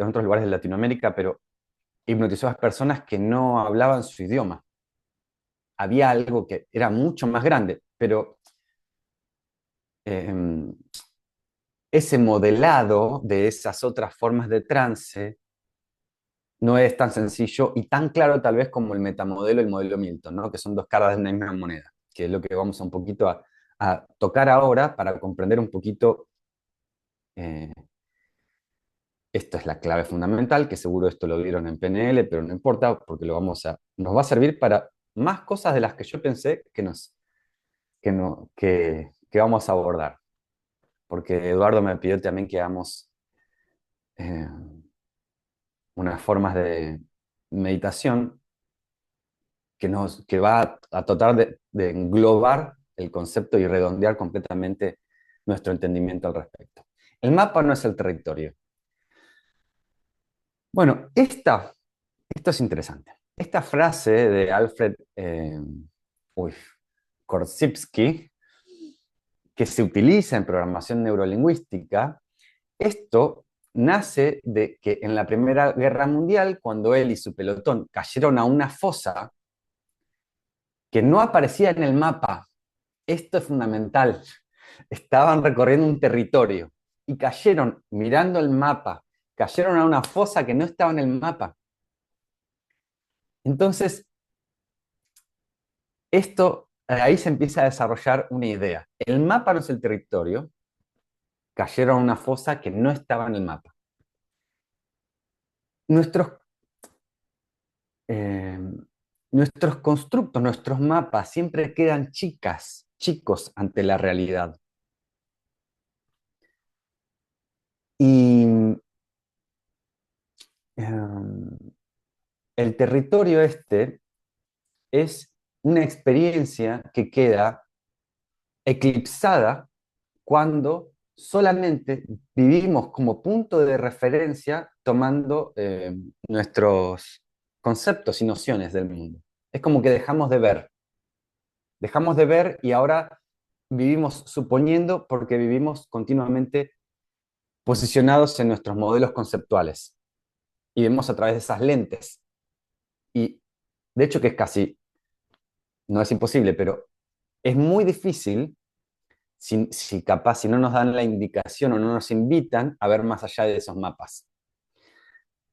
otros lugares de Latinoamérica, pero hipnotizó a personas que no hablaban su idioma. Había algo que era mucho más grande, pero eh, ese modelado de esas otras formas de trance no es tan sencillo y tan claro tal vez como el metamodelo y el modelo Milton, ¿no? Que son dos caras de una misma moneda, que es lo que vamos a un poquito a tocar ahora para comprender un poquito. eh, Esto es la clave fundamental, que seguro esto lo vieron en PNL, pero no importa porque nos va a servir para más cosas de las que yo pensé que vamos a abordar. Porque Eduardo me pidió también que hagamos eh, unas formas de meditación que va a tratar de englobar el concepto y redondear completamente nuestro entendimiento al respecto. El mapa no es el territorio. Bueno, esto es interesante. Esta frase de Alfred Korzybski, que se utiliza en programación neurolingüística, esto nace de que en la Primera Guerra Mundial, cuando él y su pelotón cayeron a una fosa que no aparecía en el mapa, esto es fundamental, estaban recorriendo un territorio y cayeron mirando el mapa, cayeron a una fosa que no estaba en el mapa. Entonces, ahí se empieza a desarrollar una idea. El mapa no es el territorio, cayeron a una fosa que no estaba en el mapa. Nuestros, eh, nuestros constructos, nuestros mapas siempre quedan chicos ante la realidad. Y el territorio es una experiencia que queda eclipsada cuando solamente vivimos como punto de referencia tomando nuestros conceptos y nociones del mundo. Es como que dejamos de ver y ahora vivimos suponiendo porque vivimos continuamente posicionados en nuestros modelos conceptuales y vemos a través de esas lentes. Y de hecho que es casi, no es imposible, pero es muy difícil si no nos dan la indicación o no nos invitan a ver más allá de esos mapas.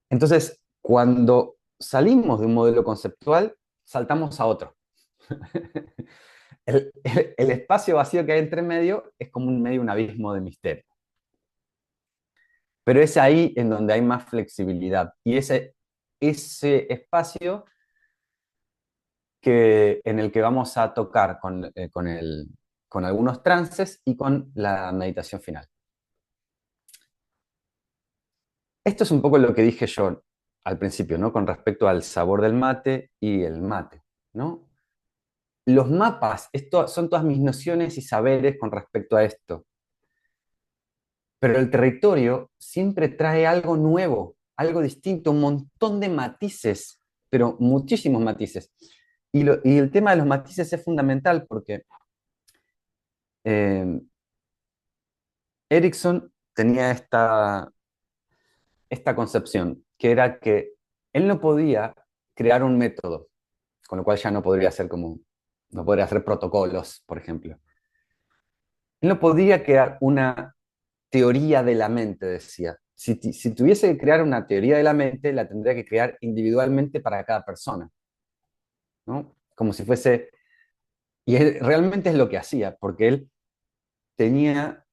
Entonces, cuando salimos de un modelo conceptual, saltamos a otro. El espacio vacío que hay entre medio es como un abismo de misterio. Pero es ahí en donde hay más flexibilidad. Y ese espacio en el que vamos a tocar con algunos trances y con la meditación final. Esto es un poco lo que dije yo al principio, ¿no? Con respecto al sabor del mate y el mate, ¿no? Los mapas, esto son todas mis nociones y saberes con respecto a esto. Pero el territorio siempre trae algo nuevo, algo distinto, un montón de matices, pero muchísimos matices. Y el tema de los matices es fundamental porque eh, Erickson tenía esta concepción, que era que él no podía crear un método, con lo cual ya no podría hacer protocolos, por ejemplo. Él no podía crear una teoría de la mente, decía. Si tuviese que crear una teoría de la mente, la tendría que crear individualmente para cada persona, ¿no? Como si fuese... Y él, realmente es lo que hacía, porque él tenía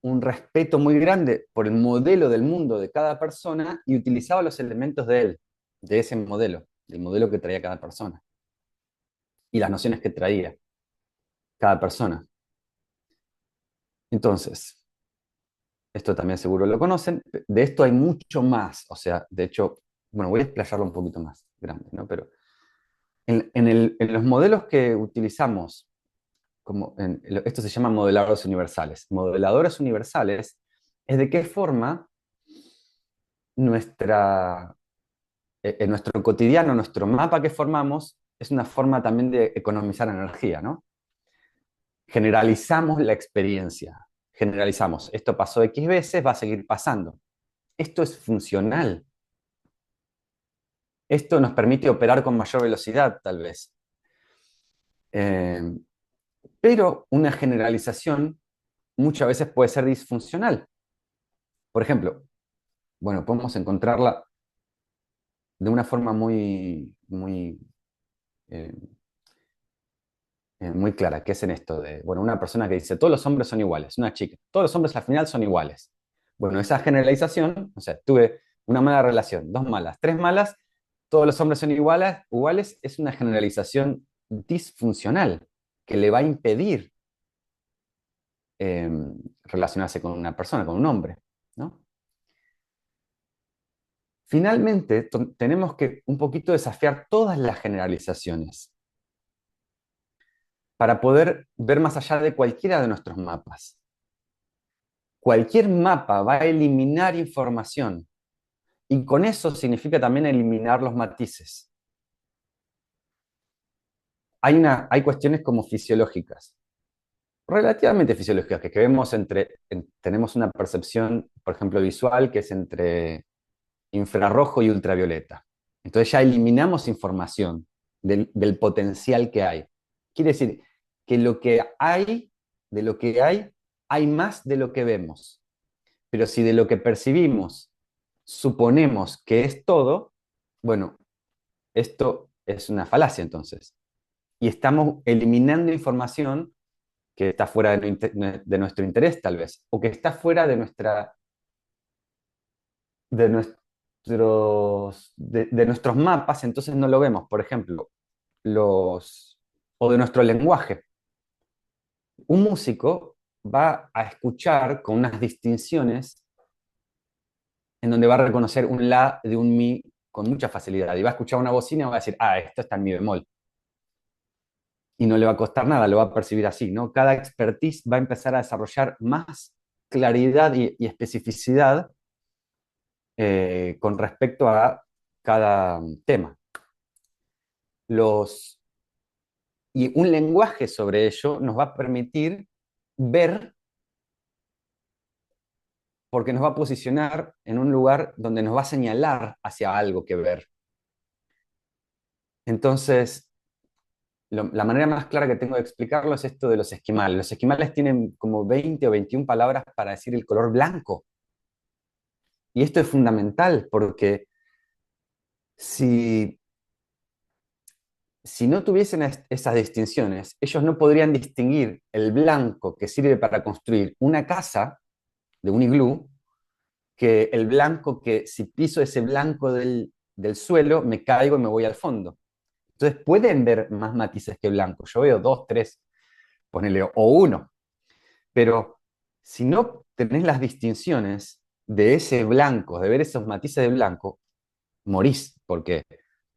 un respeto muy grande por el modelo del mundo de cada persona y utilizaba los elementos de él, de ese modelo, del modelo que traía cada persona y las nociones que traía cada persona. Entonces, esto también seguro lo conocen, de esto hay mucho más, o sea, de hecho, bueno, voy a explayarlo un poquito más grande, ¿no? Pero en los modelos que utilizamos, esto se llama modeladores universales. Modeladores universales es de qué forma nuestra, en nuestro cotidiano, nuestro mapa que formamos, es una forma también de economizar energía, ¿no? Generalizamos la experiencia, generalizamos. Esto pasó X veces, va a seguir pasando. Esto es funcional. Esto nos permite operar con mayor velocidad, tal vez. Eh, pero una generalización muchas veces puede ser disfuncional. Por ejemplo, bueno, podemos encontrarla de una forma eh, muy clara, que es en esto de, bueno, una persona que dice, todos los hombres son iguales, una chica, todos los hombres al final son iguales. Bueno, esa generalización, o sea, tuve una mala relación, dos malas, tres malas, todos los hombres son iguales, es una generalización disfuncional que le va a impedir eh, relacionarse con una persona, con un hombre, ¿no? Finalmente, tenemos que un poquito desafiar todas las generalizaciones para poder ver más allá de cualquiera de nuestros mapas. Cualquier mapa va a eliminar información y con eso significa también eliminar los matices. Hay cuestiones como fisiológicas, relativamente fisiológicas, que vemos tenemos una percepción, por ejemplo, visual, que es entre infrarrojo y ultravioleta. Entonces ya eliminamos información del potencial que hay. Quiere decir que de lo que hay más de lo que vemos. Pero si de lo que percibimos suponemos que es todo, bueno, esto es una falacia entonces. Y estamos eliminando información que está fuera de nuestro interés tal vez, o que está fuera de nuestros mapas, entonces no lo vemos. Por ejemplo, o de nuestro lenguaje. Un músico va a escuchar con unas distinciones en donde va a reconocer un la de un mi con mucha facilidad. Y va a escuchar una bocina y va a decir, esto está en mi bemol. Y no le va a costar nada, lo va a percibir así, ¿no? Cada expertise va a empezar a desarrollar más claridad y especificidad con respecto a cada tema. Y un lenguaje sobre ello nos va a permitir ver, porque nos va a posicionar en un lugar donde nos va a señalar hacia algo que ver. Entonces, la manera más clara que tengo de explicarlo es esto de los esquimales. Los esquimales tienen como 20 o 21 palabras para decir el color blanco. Y esto es fundamental porque si, si no tuviesen esas distinciones, ellos no podrían distinguir el blanco que sirve para construir una casa de un iglú, que el blanco que si piso ese blanco del suelo, me caigo y me voy al fondo. Entonces pueden ver más matices que blanco. Yo veo dos, tres, ponele, o uno. Pero si no tenés las distinciones de ese blanco, de ver esos matices de blanco, morís, porque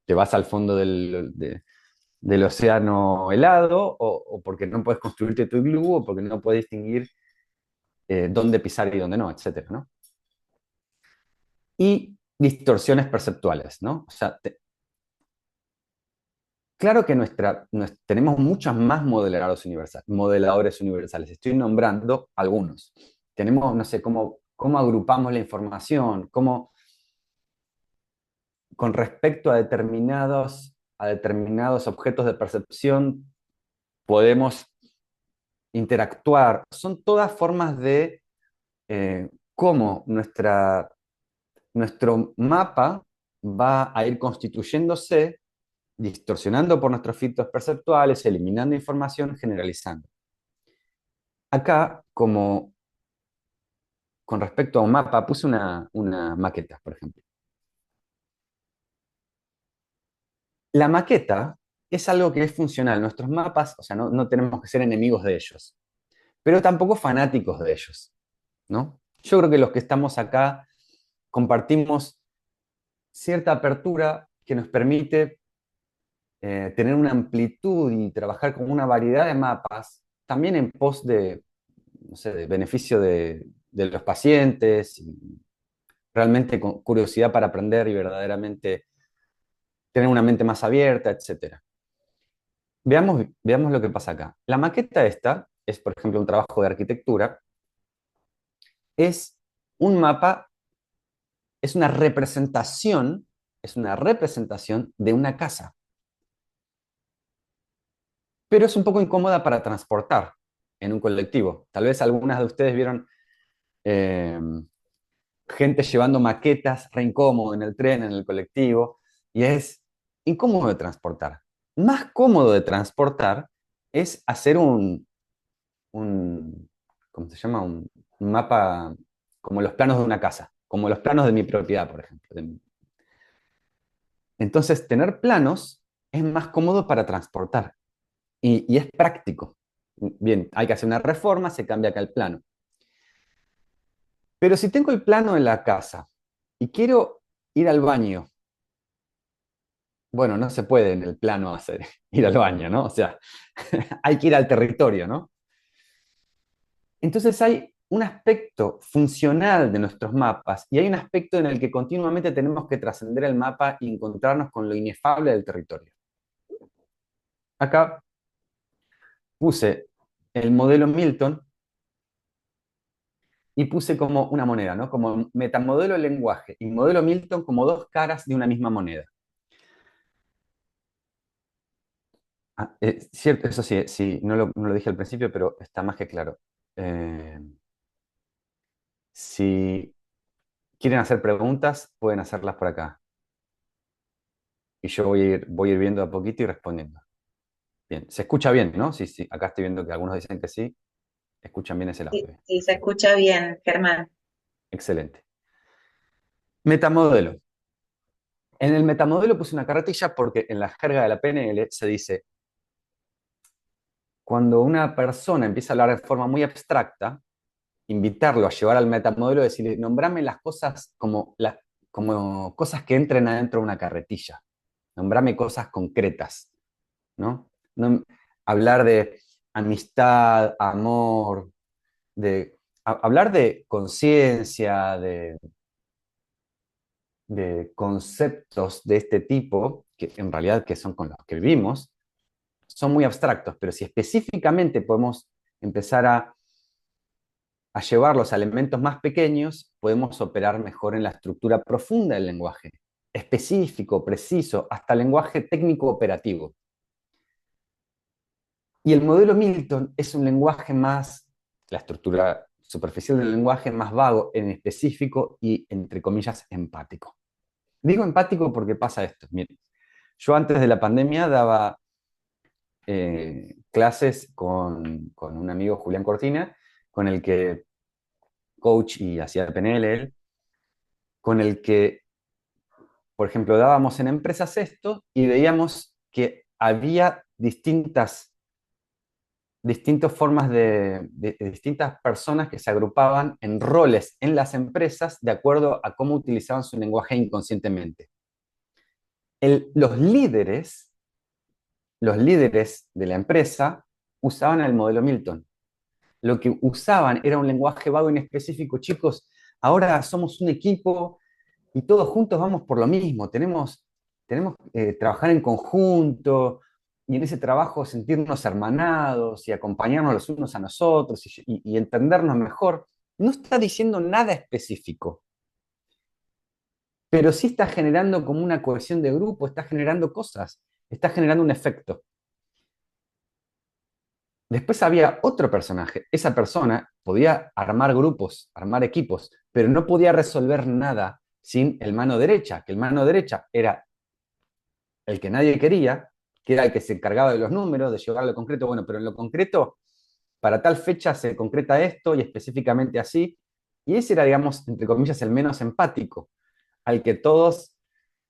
te vas al fondo del océano helado, o porque no puedes construirte tu iglú, o porque no puedes distinguir dónde pisar y dónde no, etcétera, ¿no? Y distorsiones perceptuales, ¿no? O sea, claro que tenemos muchos más modeladores universales. Estoy nombrando algunos. Tenemos, no sé, cómo agrupamos la información, con respecto a determinados objetos de percepción, podemos interactuar. Son todas formas de cómo nuestro mapa va a ir constituyéndose, distorsionando por nuestros filtros perceptuales, eliminando información, generalizando. Acá, con respecto a un mapa, puse una maqueta, por ejemplo. La maqueta es algo que es funcional. Nuestros mapas, o sea, no tenemos que ser enemigos de ellos, pero tampoco fanáticos de ellos, ¿no? Yo creo que los que estamos acá compartimos cierta apertura que nos permite tener una amplitud y trabajar con una variedad de mapas, también en pos de, no sé, de beneficio de los pacientes, y realmente con curiosidad para aprender y verdaderamente tener una mente más abierta, etc. Veamos lo que pasa acá. La maqueta esta es, por ejemplo, un trabajo de arquitectura, es un mapa, es una representación de una casa, pero es un poco incómoda para transportar en un colectivo. Tal vez algunas de ustedes vieron eh, gente llevando maquetas re incómodo en el tren, en el colectivo, y es incómodo de transportar. Más cómodo de transportar es hacer un ¿cómo se llama? Un mapa como los planos de una casa, como los planos de mi propiedad, por ejemplo. Entonces, tener planos es más cómodo para transportar y es práctico. Bien, hay que hacer una reforma, se cambia acá el plano. Pero si tengo el plano en la casa y quiero ir al baño, bueno, no se puede en el plano hacer ir al baño, ¿no? O sea, hay que ir al territorio, ¿no? Entonces hay un aspecto funcional de nuestros mapas y hay un aspecto en el que continuamente tenemos que trascender el mapa y encontrarnos con lo inefable del territorio. Acá puse el modelo Milton y puse como una moneda, ¿no? Como metamodelo del lenguaje y modelo Milton como dos caras de una misma moneda. Cierto, eso sí, sí, no lo dije al principio, pero está más que claro. Eh, si quieren hacer preguntas, pueden hacerlas por acá. Y yo voy a ir viendo a poquito y respondiendo. Bien, se escucha bien, ¿no? Sí, sí, acá estoy viendo que algunos dicen que sí, escuchan bien ese Sí, audio. sí, se Excelente. escucha bien, Germán. Excelente. Metamodelo. En el metamodelo puse una carretilla porque en la jerga de la PNL se dice, cuando una persona empieza a hablar de forma muy abstracta, invitarlo a llevar al metamodelo y decirle, nombrame las cosas como cosas que entren adentro de una carretilla. Nombrame cosas concretas, ¿no? Hablar de amistad, amor, hablar de conciencia, de conceptos de este tipo, que en realidad que son con los que vivimos, son muy abstractos, pero si específicamente podemos empezar a llevarlos a elementos más pequeños, podemos operar mejor en la estructura profunda del lenguaje, específico, preciso, hasta lenguaje técnico operativo. Y el modelo Milton es un lenguaje más, la estructura superficial del lenguaje más vago en específico y, entre comillas, empático. Digo empático porque pasa esto. Miren, yo antes de la pandemia daba clases con un amigo, Julián Cortina, con el que coach y hacía PNL él, con el que, por ejemplo, dábamos en empresas esto y veíamos que había distintas formas de distintas personas que se agrupaban en roles en las empresas de acuerdo a cómo utilizaban su lenguaje inconscientemente. Los líderes de la empresa usaban el modelo Milton. Lo que usaban era un lenguaje vago inespecífico. Chicos, ahora somos un equipo y todos juntos vamos por lo mismo. Tenemos trabajar en conjunto y en ese trabajo sentirnos hermanados y acompañarnos los unos a nosotros y entendernos mejor. No está diciendo nada específico, pero sí está generando como una cohesión de grupo, está generando cosas, está generando un efecto. Después había otro personaje. Esa persona podía armar grupos, armar equipos, pero no podía resolver nada sin el mano derecha, que el mano derecha era el que nadie quería, que era el que se encargaba de los números, de llevar a lo concreto. Bueno, pero en lo concreto, para tal fecha se concreta esto y específicamente así. Y ese era, digamos, entre comillas, el menos empático, al que todos,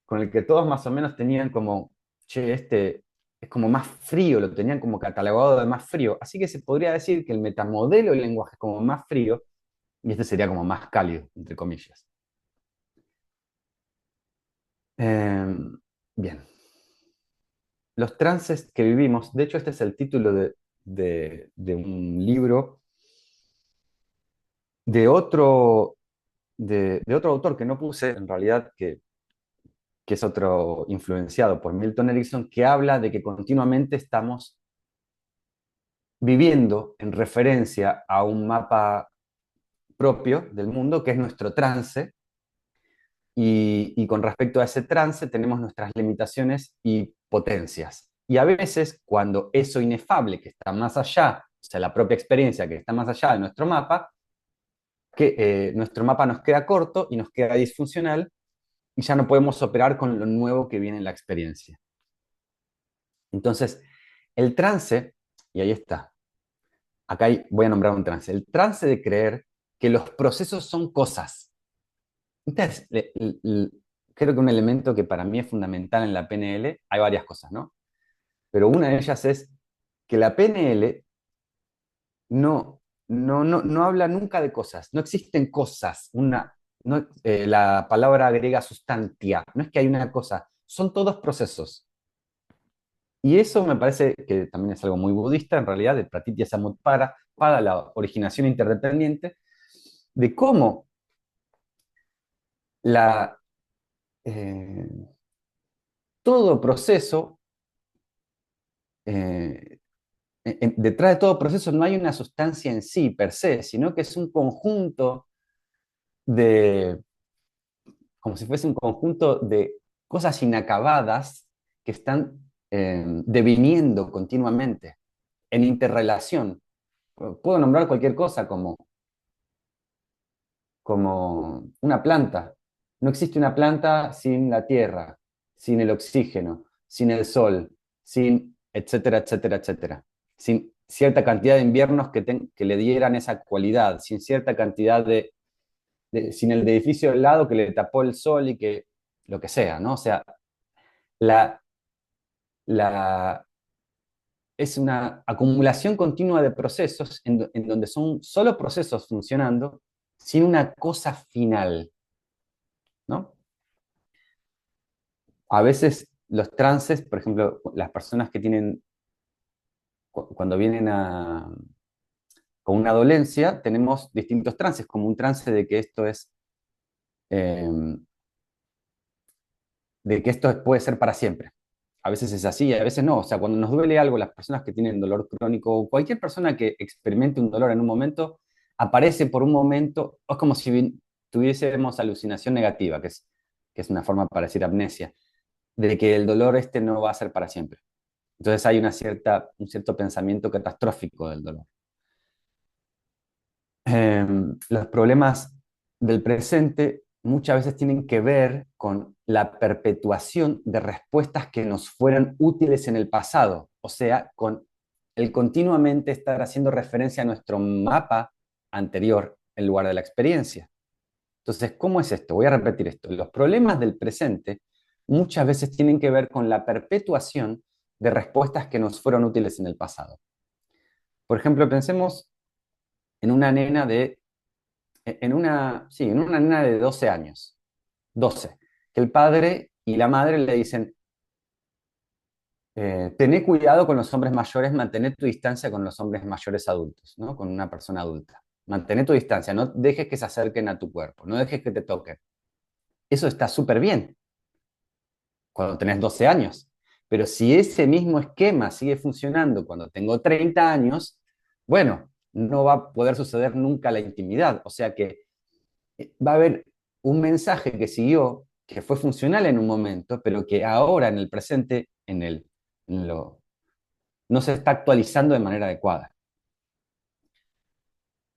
con el que todos más o menos tenían como, che, este es como más frío, lo tenían como catalogado de más frío. Así que se podría decir que el metamodelo del lenguaje es como más frío y este sería como más cálido, entre comillas. Bien. Los trances que vivimos, de hecho este es el título de un libro de otro, de otro autor que no puse, en realidad, que es otro influenciado por Milton Erickson, que habla de que continuamente estamos viviendo en referencia a un mapa propio del mundo, que es nuestro trance, y con respecto a ese trance tenemos nuestras limitaciones y potencias. Y a veces, cuando eso inefable que está más allá, o sea, la propia experiencia que está más allá de nuestro mapa nos queda corto y nos queda disfuncional y ya no podemos operar con lo nuevo que viene en la experiencia. Entonces, el trance, y ahí está, acá voy a nombrar un trance, el trance de creer que los procesos son cosas. Entonces, creo que un elemento que para mí es fundamental en la PNL, hay varias cosas, ¿no? Pero una de ellas es que la PNL no habla nunca de cosas, no existen cosas, la palabra griega sustantia, no es que hay una cosa, son todos procesos. Y eso me parece que también es algo muy budista, en realidad, de Pratitya Samutpara, para la originación interdependiente, de cómo la, eh, todo proceso, eh, detrás de todo proceso no hay una sustancia en sí, per se, sino que es un conjunto de, como si fuese un conjunto de cosas inacabadas que están deviniendo continuamente, en interrelación. Puedo nombrar cualquier cosa como una planta. No existe una planta sin la tierra, sin el oxígeno, sin el sol, sin etcétera, etcétera, etcétera. Sin cierta cantidad de inviernos que le dieran esa cualidad, sin cierta cantidad sin el edificio al lado que le tapó el sol y que lo que sea, ¿no? O sea, la, la, es una acumulación continua de procesos en donde son solo procesos funcionando sin una cosa final, ¿no? A veces los trances, por ejemplo, las personas que tienen, cuando vienen con una dolencia, tenemos distintos trances, como un trance eh, de que esto puede ser para siempre. A veces es así, a veces no. O sea, cuando nos duele algo, las personas que tienen dolor crónico, o cualquier persona que experimente un dolor en un momento, aparece por un momento, es como si tuviésemos alucinación negativa, que es una forma para decir amnesia, de que el dolor este no va a ser para siempre. Entonces hay un cierto pensamiento catastrófico del dolor. Los problemas del presente muchas veces tienen que ver con la perpetuación de respuestas que nos fueran útiles en el pasado, o sea, con el continuamente estar haciendo referencia a nuestro mapa anterior en lugar de la experiencia. Entonces, ¿cómo es esto? Voy a repetir esto. Los problemas del presente muchas veces tienen que ver con la perpetuación de respuestas que nos fueron útiles en el pasado. Por ejemplo, pensemos en una nena de en una nena de 12 años, 12, que el padre y la madre le dicen, tené cuidado con los hombres mayores, mantén tu distancia con los hombres mayores adultos, ¿no? Con una persona adulta. Mantén tu distancia, no dejes que se acerquen a tu cuerpo, no dejes que te toquen. Eso está súper bien cuando tenés 12 años, pero si ese mismo esquema sigue funcionando cuando tengo 30 años, bueno, no va a poder suceder nunca la intimidad. O sea que va a haber un mensaje que siguió, que fue funcional en un momento, pero que ahora en el presente, no se está actualizando de manera adecuada.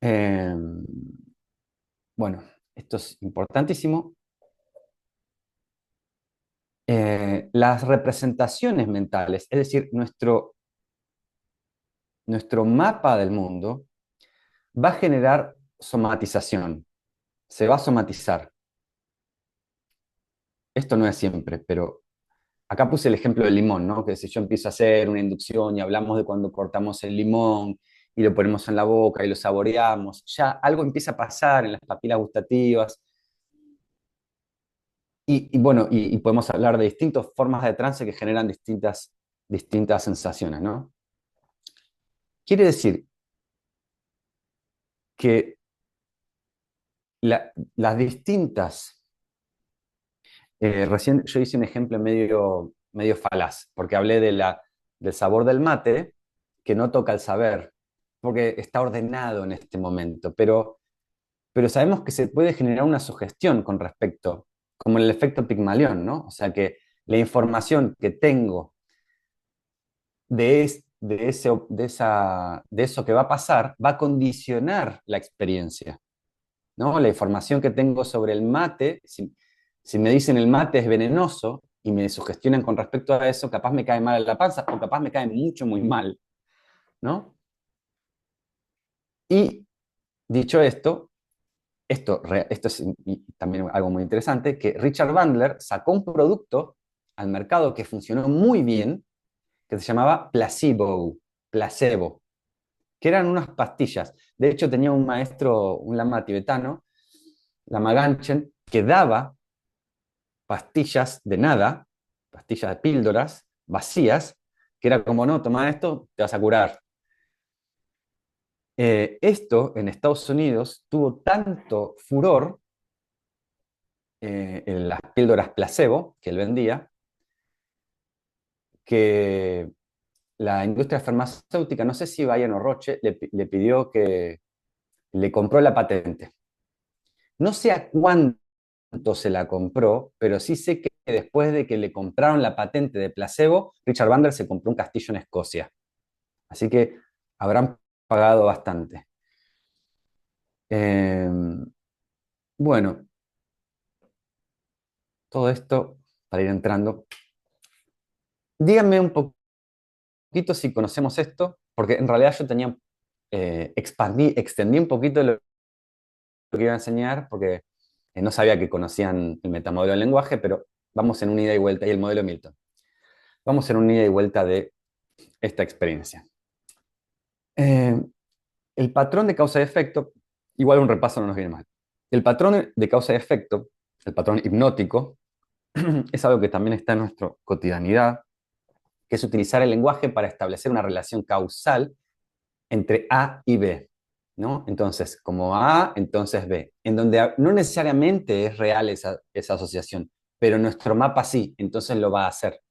Eh, bueno, esto es importantísimo. Las representaciones mentales, es decir, nuestro mapa del mundo, va a generar somatización, se va a somatizar. Esto no es siempre, pero acá puse el ejemplo del limón, ¿no? Que si yo empiezo a hacer una inducción y hablamos de cuando cortamos el limón y lo ponemos en la boca y lo saboreamos, ya algo empieza a pasar en las papilas gustativas. Y bueno, y podemos hablar de distintas formas de trance que generan distintas sensaciones, ¿no? Quiere decir que las distintas recién yo hice un ejemplo medio falaz, porque hablé del sabor del mate, que no toca el saber, porque está ordenado en este momento, pero sabemos que se puede generar una sugestión con respecto, como el efecto Pigmalión, ¿no? O sea que la información que tengo de eso que va a pasar va a condicionar la experiencia, ¿no? La información que tengo sobre el mate, si me dicen el mate es venenoso y me sugestionan con respecto a eso, capaz me cae mal en la panza o capaz me cae mucho, muy mal, ¿no? Y dicho esto es también algo muy interesante, que Richard Bandler sacó un producto al mercado que funcionó muy bien, que se llamaba placebo, que eran unas pastillas. De hecho, tenía un maestro, un lama tibetano, Lama Ganchen, que daba pastillas de nada, pastillas de píldoras vacías, que era como, no, toma esto, te vas a curar. Esto en Estados Unidos tuvo tanto furor en las píldoras placebo que él vendía, que la industria farmacéutica, no sé si Bayer o Roche, le pidió que le compró la patente. No sé a cuánto se la compró, pero sí sé que después de que le compraron la patente de placebo, Richard Bandler se compró un castillo en Escocia. Así que habrán pagado bastante. Eh, bueno, todo esto para ir entrando. Díganme un poquito si conocemos esto, porque en realidad yo tenía, extendí un poquito lo que iba a enseñar, porque no sabía que conocían el metamodelo del lenguaje, pero vamos en un ida y vuelta, y el modelo Milton. Vamos en un ida y vuelta de esta experiencia. Eh, el patrón de causa y efecto, igual un repaso no nos viene mal. El patrón de causa y efecto, el patrón hipnótico, es algo que también está en nuestra cotidianidad, que es utilizar el lenguaje para establecer una relación causal entre A y B, ¿no? Entonces, como A, entonces B, en donde no necesariamente es real esa asociación, pero nuestro mapa sí, entonces lo va a hacer.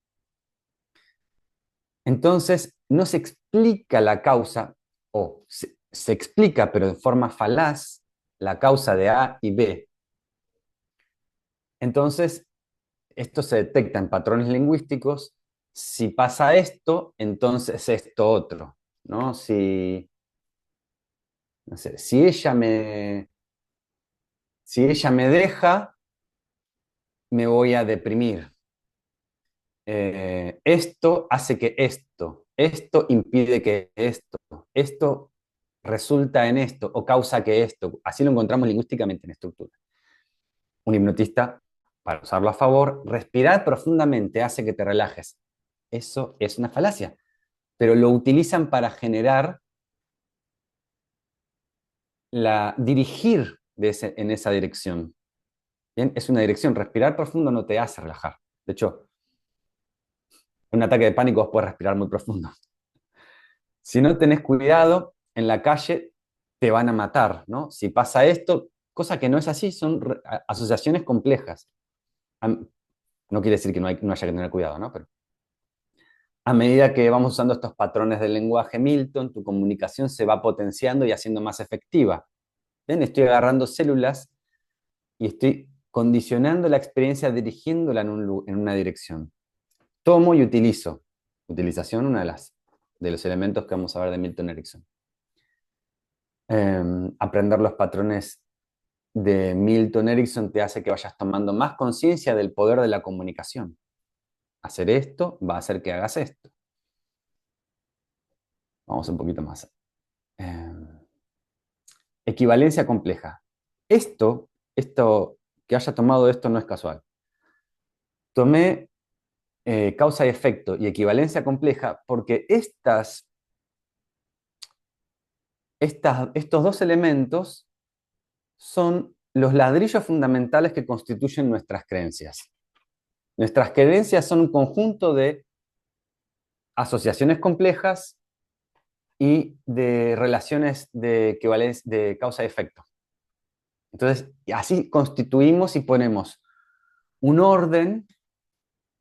Entonces, no se explica la causa, o se explica, pero de forma falaz, la causa de A y B. Entonces, esto se detecta en patrones lingüísticos si pasa esto, entonces esto otro, ¿no? No sé, si ella me deja, me voy a deprimir. Esto hace que esto impide que esto resulta en esto o causa que esto. Así lo encontramos lingüísticamente en estructura. Un hipnotista, para usarlo a favor, respirar profundamente hace que te relajes. Eso es una falacia, pero lo utilizan para generar dirigir en esa dirección. ¿Bien? Es una dirección. Respirar profundo no te hace relajar. De hecho, en un ataque de pánico vos puedes respirar muy profundo. Si no tenés cuidado, en la calle te van a matar, ¿no? Si pasa esto, cosa que no es así, son asociaciones complejas. No quiere decir que no haya que tener cuidado, ¿no? Pero a medida que vamos usando estos patrones del lenguaje Milton, tu comunicación se va potenciando y haciendo más efectiva. ¿Ven? Estoy agarrando células y estoy condicionando la experiencia, dirigiéndola en una dirección. Tomo y utilizo. Utilización, una de los elementos que vamos a ver de Milton Erickson. Aprender los patrones de Milton Erickson te hace que vayas tomando más conciencia del poder de la comunicación. Hacer esto va a hacer que hagas esto. Vamos un poquito más. Equivalencia compleja. Esto, que haya tomado esto no es casual. Tomé causa y efecto y equivalencia compleja porque estos dos elementos son los ladrillos fundamentales que constituyen nuestras creencias. Nuestras creencias son un conjunto de asociaciones complejas y de relaciones de causa y efecto. Entonces, así constituimos y ponemos un orden,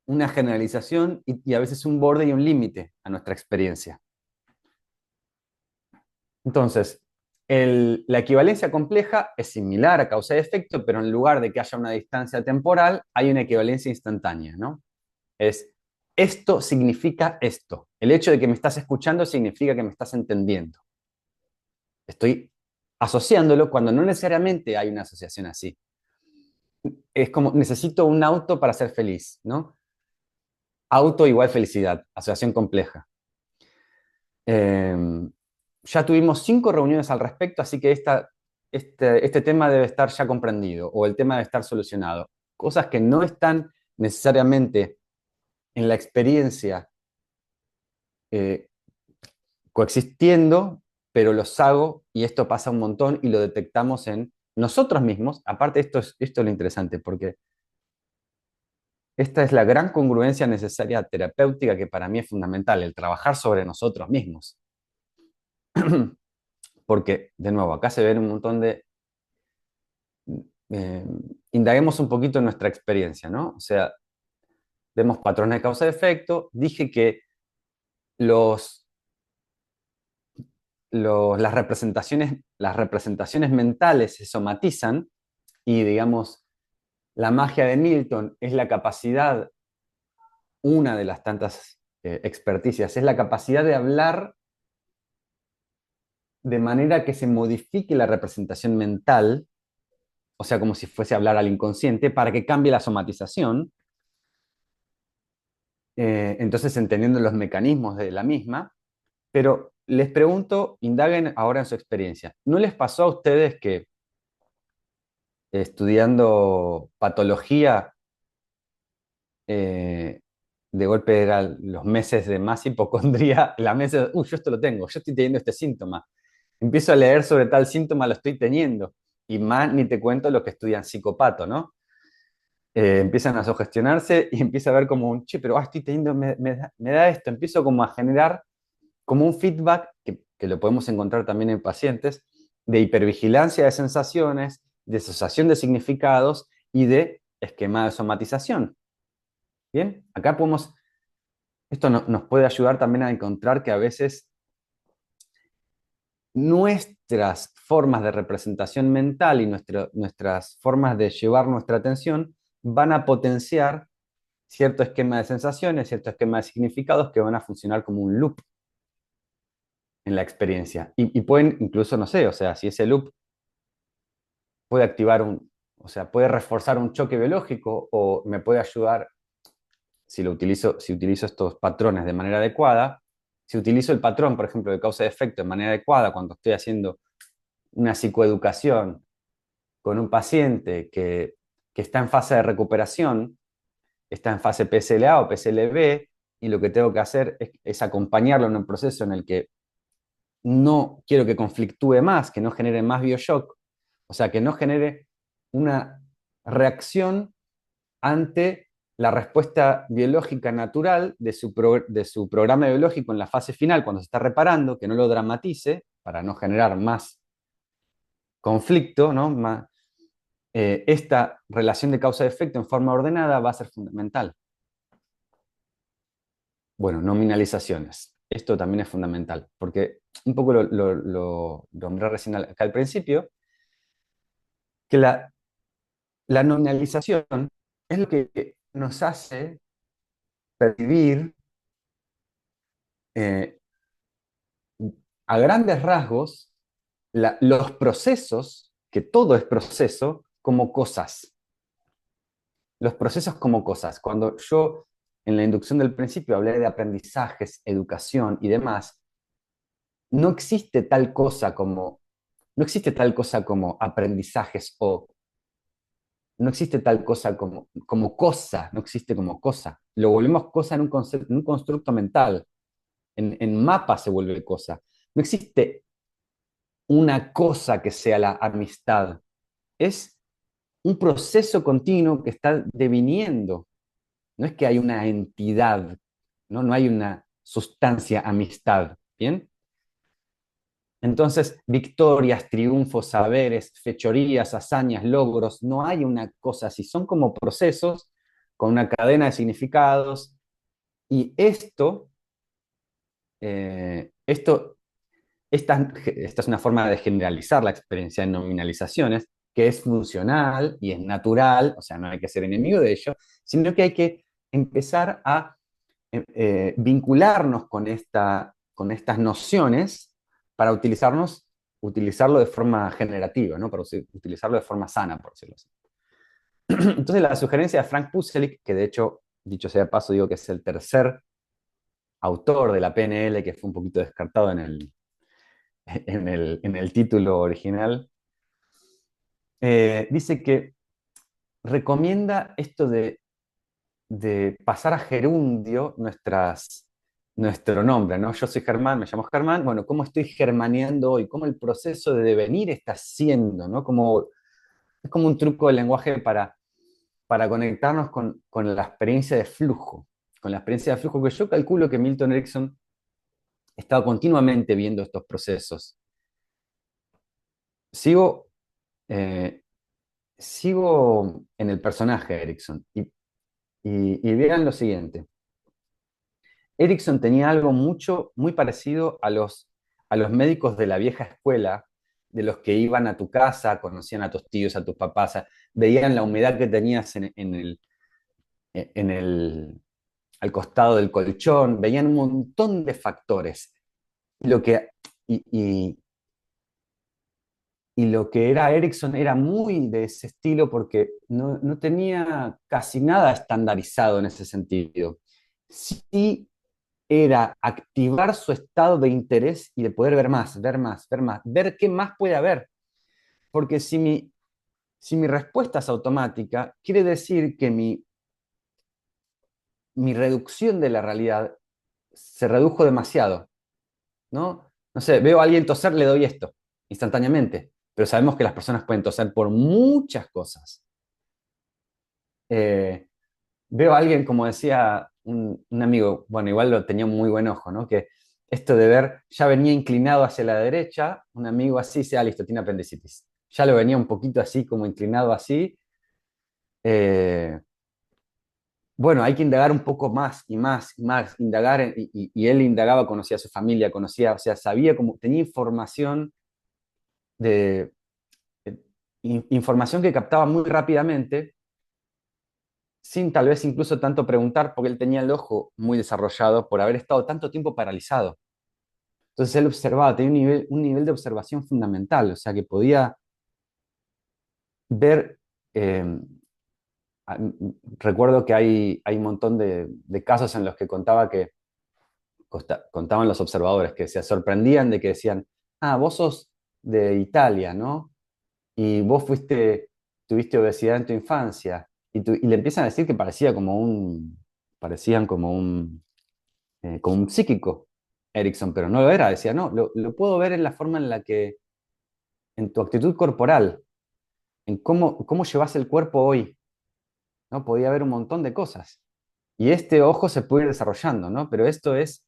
una generalización y a veces un borde y un límite a nuestra experiencia. Entonces, la equivalencia compleja es similar a causa y efecto, pero en lugar de que haya una distancia temporal, hay una equivalencia instantánea, ¿no? Es, esto significa esto. El hecho de que me estás escuchando significa que me estás entendiendo. Estoy asociándolo cuando no necesariamente hay una asociación así. Es como, necesito un auto para ser feliz, ¿no? Auto igual felicidad, asociación compleja. Ya tuvimos 5 reuniones al respecto, así que este tema debe estar ya comprendido o el tema debe estar solucionado. Cosas que no están necesariamente en la experiencia eh, coexistiendo, pero los hago y esto pasa un montón y lo detectamos en nosotros mismos. Aparte, esto es lo interesante, porque esta es la gran congruencia necesaria terapéutica que para mí es fundamental, el trabajar sobre nosotros mismos. Porque, de nuevo, acá se ven un montón de... eh, indaguemos un poquito en nuestra experiencia, ¿no? O sea, vemos patrones de causa y efecto. Dije que las representaciones mentales se somatizan y, digamos, la magia de Milton es la capacidad, una de las tantas experticias, es la capacidad de hablar de manera que se modifique la representación mental, o sea, como si fuese a hablar al inconsciente, para que cambie la somatización. Entonces, entendiendo los mecanismos de la misma, pero les pregunto, indaguen ahora en su experiencia. ¿No les pasó a ustedes que estudiando patología, de golpe eran los meses de más hipocondría, la meses, yo esto lo tengo, yo estoy teniendo este síntoma? Empiezo a leer sobre tal síntoma, lo estoy teniendo. Y más ni te cuento los que estudian psicopato, ¿no? Empiezan a sugestionarse y empieza a ver como un, che, pero estoy teniendo, me da esto. Empiezo como a generar como un feedback, que lo podemos encontrar también en pacientes, de hipervigilancia de sensaciones, de asociación de significados y de esquema de somatización. Bien, acá esto nos puede ayudar también a encontrar que a veces nuestras formas de representación mental y nuestras formas de llevar nuestra atención van a potenciar cierto esquema de sensaciones, cierto esquema de significados que van a funcionar como un loop en la experiencia. Y pueden incluso, no sé, o sea, si ese loop puede activar o sea, puede reforzar un choque biológico o me puede ayudar, si utilizo estos patrones de manera adecuada, si utilizo el patrón, por ejemplo, de causa y efecto de manera adecuada cuando estoy haciendo una psicoeducación con un paciente que está en fase de recuperación, está en fase PSLA o PSLB, y lo que tengo que hacer es acompañarlo en un proceso en el que no quiero que conflictúe más, que no genere más bioshock, o sea, que no genere una reacción ante la respuesta biológica natural de su programa biológico en la fase final, cuando se está reparando, que no lo dramatice para no generar más conflicto, ¿no? Esta relación de causa-efecto en forma ordenada va a ser fundamental. Bueno, nominalizaciones. Esto también es fundamental, porque un poco lo nombré recién acá al principio, que la nominalización es lo que nos hace percibir eh, a grandes rasgos los procesos, que todo es proceso, como cosas. Los procesos como cosas. Cuando yo en la inducción del principio hablé de aprendizajes, educación y demás, no existe tal cosa como, no existe tal cosa como aprendizajes o no existe tal cosa como cosa, no existe como cosa. Lo volvemos cosa en un concepto, en un constructo mental. En mapa se vuelve cosa. No existe una cosa que sea la amistad. Es un proceso continuo que está deviniendo. No es que hay una entidad, ¿no? No hay una sustancia amistad. ¿Bien? Entonces, victorias, triunfos, saberes, fechorías, hazañas, logros, no hay una cosa así, son como procesos con una cadena de significados y esto esta es una forma de generalizar la experiencia de nominalizaciones, que es funcional y es natural, o sea, no hay que ser enemigo de ello, sino que hay que empezar a vincularnos con estas nociones para utilizarlo de forma generativa, ¿no? Para utilizarlo de forma sana, por decirlo así. Entonces, la sugerencia de Frank Puselic, que de hecho, dicho sea de paso, digo que es el tercer autor de la PNL, que fue un poquito descartado en el título original, dice que recomienda esto de pasar a gerundio nuestro nombre, ¿no? Yo soy Germán, me llamo Germán, bueno, ¿cómo estoy germaneando hoy? ¿Cómo el proceso de devenir está siendo, ¿no? Es como un truco del lenguaje para conectarnos con la experiencia de flujo, con la experiencia de flujo que yo calculo que Milton Erickson estaba continuamente viendo estos procesos. Sigo, eh, sigo en el personaje Erickson y vean lo siguiente. Erickson tenía algo muy parecido a los médicos de la vieja escuela, de los que iban a tu casa, conocían a tus tíos, a tus papás, veían la humedad que tenías en el, al costado del colchón, veían un montón de factores. Lo que, y, y- y lo que era Erickson era muy de ese estilo porque no tenía casi nada estandarizado en ese sentido. Sí era activar su estado de interés y de poder ver más, ver más, ver más, ver qué más puede haber. Porque si mi respuesta es automática, quiere decir que mi reducción de la realidad se redujo demasiado, ¿no? No sé, veo a alguien toser, le doy esto, instantáneamente, pero sabemos que las personas pueden toser por muchas cosas. Eh, Veo a alguien, como decía un amigo, bueno, igual lo tenía un muy buen ojo, ¿no? Que esto de ver, ya venía inclinado hacia la derecha, un amigo así, sea listo, tiene apendicitis. Ya lo venía un poquito así, como inclinado así. Eh, bueno, hay que indagar un poco más y más y más, indagar, y él indagaba, conocía a su familia, conocía, o sea, sabía como, tenía información de, información que captaba muy rápidamente, sin tal vez incluso tanto preguntar, porque él tenía el ojo muy desarrollado por haber estado tanto tiempo paralizado. Entonces él observaba, tenía un nivel de observación fundamental, o sea que podía ver, eh, recuerdo que hay un montón de casos en los que contaban los observadores que se sorprendían de que decían, ah, vos sos de Italia, ¿no? Y vos tuviste obesidad en tu infancia. Y le empiezan a decir que parecían como un psíquico, Erickson, pero no lo era. Decía, no, lo puedo ver en la forma en la que, en tu actitud corporal, en cómo llevas el cuerpo hoy, ¿no? Podía ver un montón de cosas. Y este ojo se puede ir desarrollando, ¿no? Pero esto es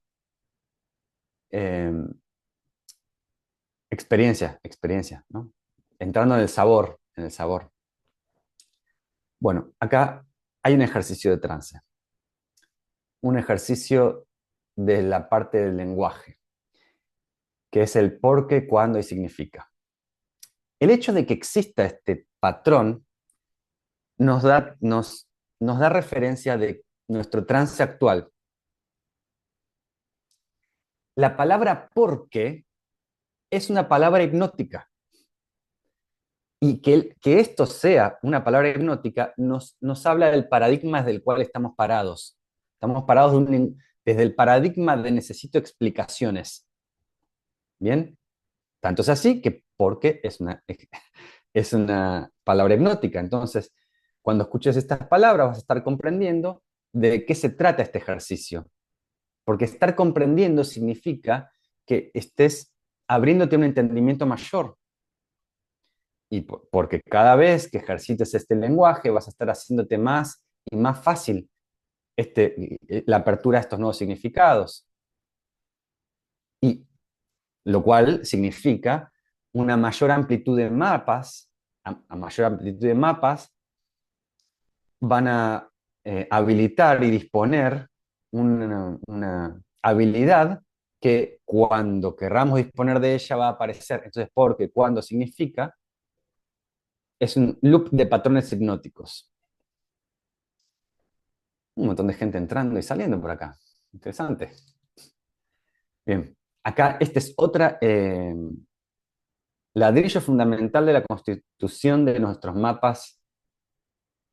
eh, experiencia, ¿no? Entrando en el sabor. Bueno, acá hay un ejercicio de trance, un ejercicio de la parte del lenguaje, que es el por qué, cuándo y significa. El hecho de que exista este patrón nos da referencia de nuestro trance actual. La palabra por qué es una palabra hipnótica. Y que esto sea una palabra hipnótica nos habla del paradigma del cual estamos parados. Estamos parados desde el paradigma de necesito explicaciones. ¿Bien? Tanto es así que porque es una palabra hipnótica. Entonces, cuando escuches estas palabras vas a estar comprendiendo de qué se trata este ejercicio. Porque estar comprendiendo significa que estés abriéndote a un entendimiento mayor. Y porque cada vez que ejercites este lenguaje vas a estar haciéndote más y más fácil la apertura a estos nuevos significados. Y lo cual significa una mayor amplitud de mapas, a mayor amplitud de mapas van a habilitar y disponer una habilidad que cuando querramos disponer de ella va a aparecer. Entonces, porque cuando significa es un loop de patrones hipnóticos. Un montón de gente entrando y saliendo por acá. Interesante. Bien, acá este es otra ladrillo fundamental de la constitución de nuestros mapas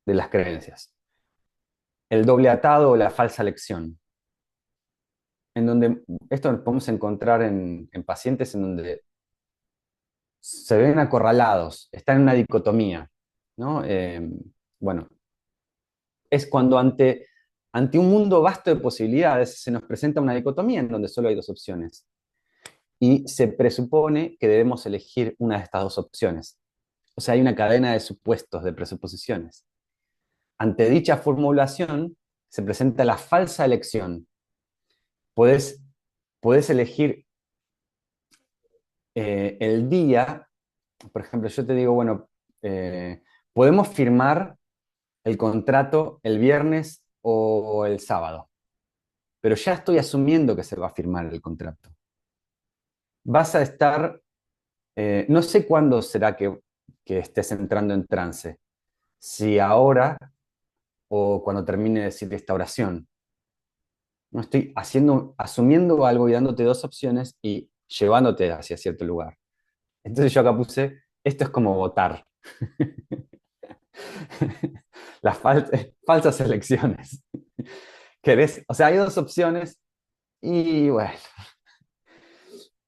de las creencias. El doble atado o la falsa lección. En donde esto lo podemos encontrar en pacientes en donde se ven acorralados, están en una dicotomía, ¿no? Bueno, es cuando ante un mundo vasto de posibilidades se nos presenta una dicotomía en donde solo hay dos opciones. Y se presupone que debemos elegir una de estas dos opciones. O sea, hay una cadena de supuestos, de presuposiciones. Ante dicha formulación se presenta la falsa elección. Podés, podés elegir el día, por ejemplo, yo te digo, bueno, podemos firmar el contrato el viernes o el sábado, pero ya estoy asumiendo que se va a firmar el contrato. Vas a estar, no sé cuándo será que estés entrando en trance, si ahora o cuando termine de decir esta oración. No estoy asumiendo algo y dándote dos opciones y llevándote hacia cierto lugar. Entonces yo acá puse, esto es como votar. Las falsas elecciones. O sea, hay dos opciones y bueno,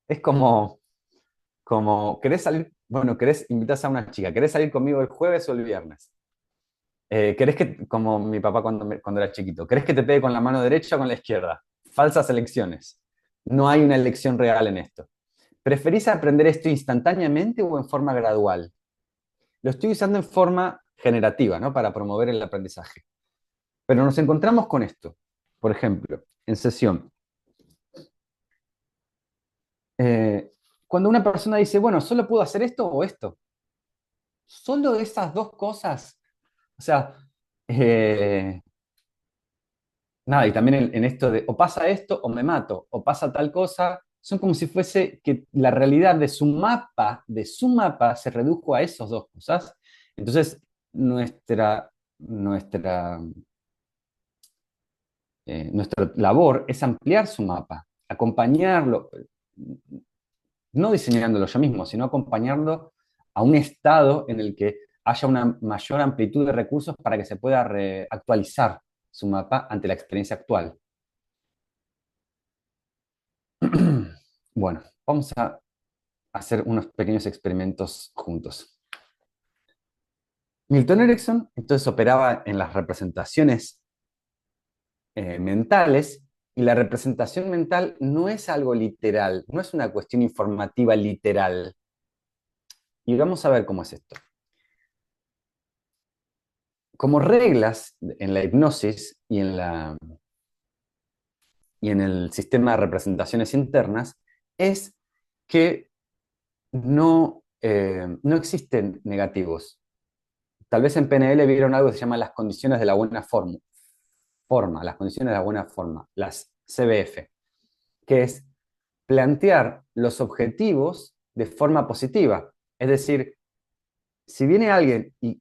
es como querés salir, bueno, invitar a una chica, ¿querés salir conmigo el jueves o el viernes? ¿Querés que, como mi papá cuando era chiquito, ¿querés que te pegue con la mano derecha o con la izquierda? Falsas elecciones. No hay una elección real en esto. ¿Preferís aprender esto instantáneamente o en forma gradual? Lo estoy usando en forma generativa, ¿no? Para promover el aprendizaje. Pero nos encontramos con esto. Por ejemplo, en sesión. Cuando una persona dice, bueno, solo puedo hacer esto o esto. Solo esas dos cosas. O sea, nada, y también en esto de o pasa esto o me mato, o pasa tal cosa, son como si fuese que la realidad de su mapa se redujo a esas dos cosas. Entonces, nuestra nuestra labor es ampliar su mapa, acompañarlo, no diseñándolo yo mismo, sino acompañarlo a un estado en el que haya una mayor amplitud de recursos para que se pueda actualizar su mapa ante la experiencia actual. Bueno, vamos a hacer unos pequeños experimentos juntos. Milton Erickson entonces operaba en las representaciones mentales, y la representación mental no es algo literal, no es una cuestión informativa literal. Y vamos a ver cómo es esto. Como reglas en la hipnosis y en el sistema de representaciones internas, es que no existen negativos. Tal vez en PNL vieron algo que se llama las condiciones de la buena forma, las condiciones de la buena forma, las CBF, que es plantear los objetivos de forma positiva. Es decir, si viene alguien y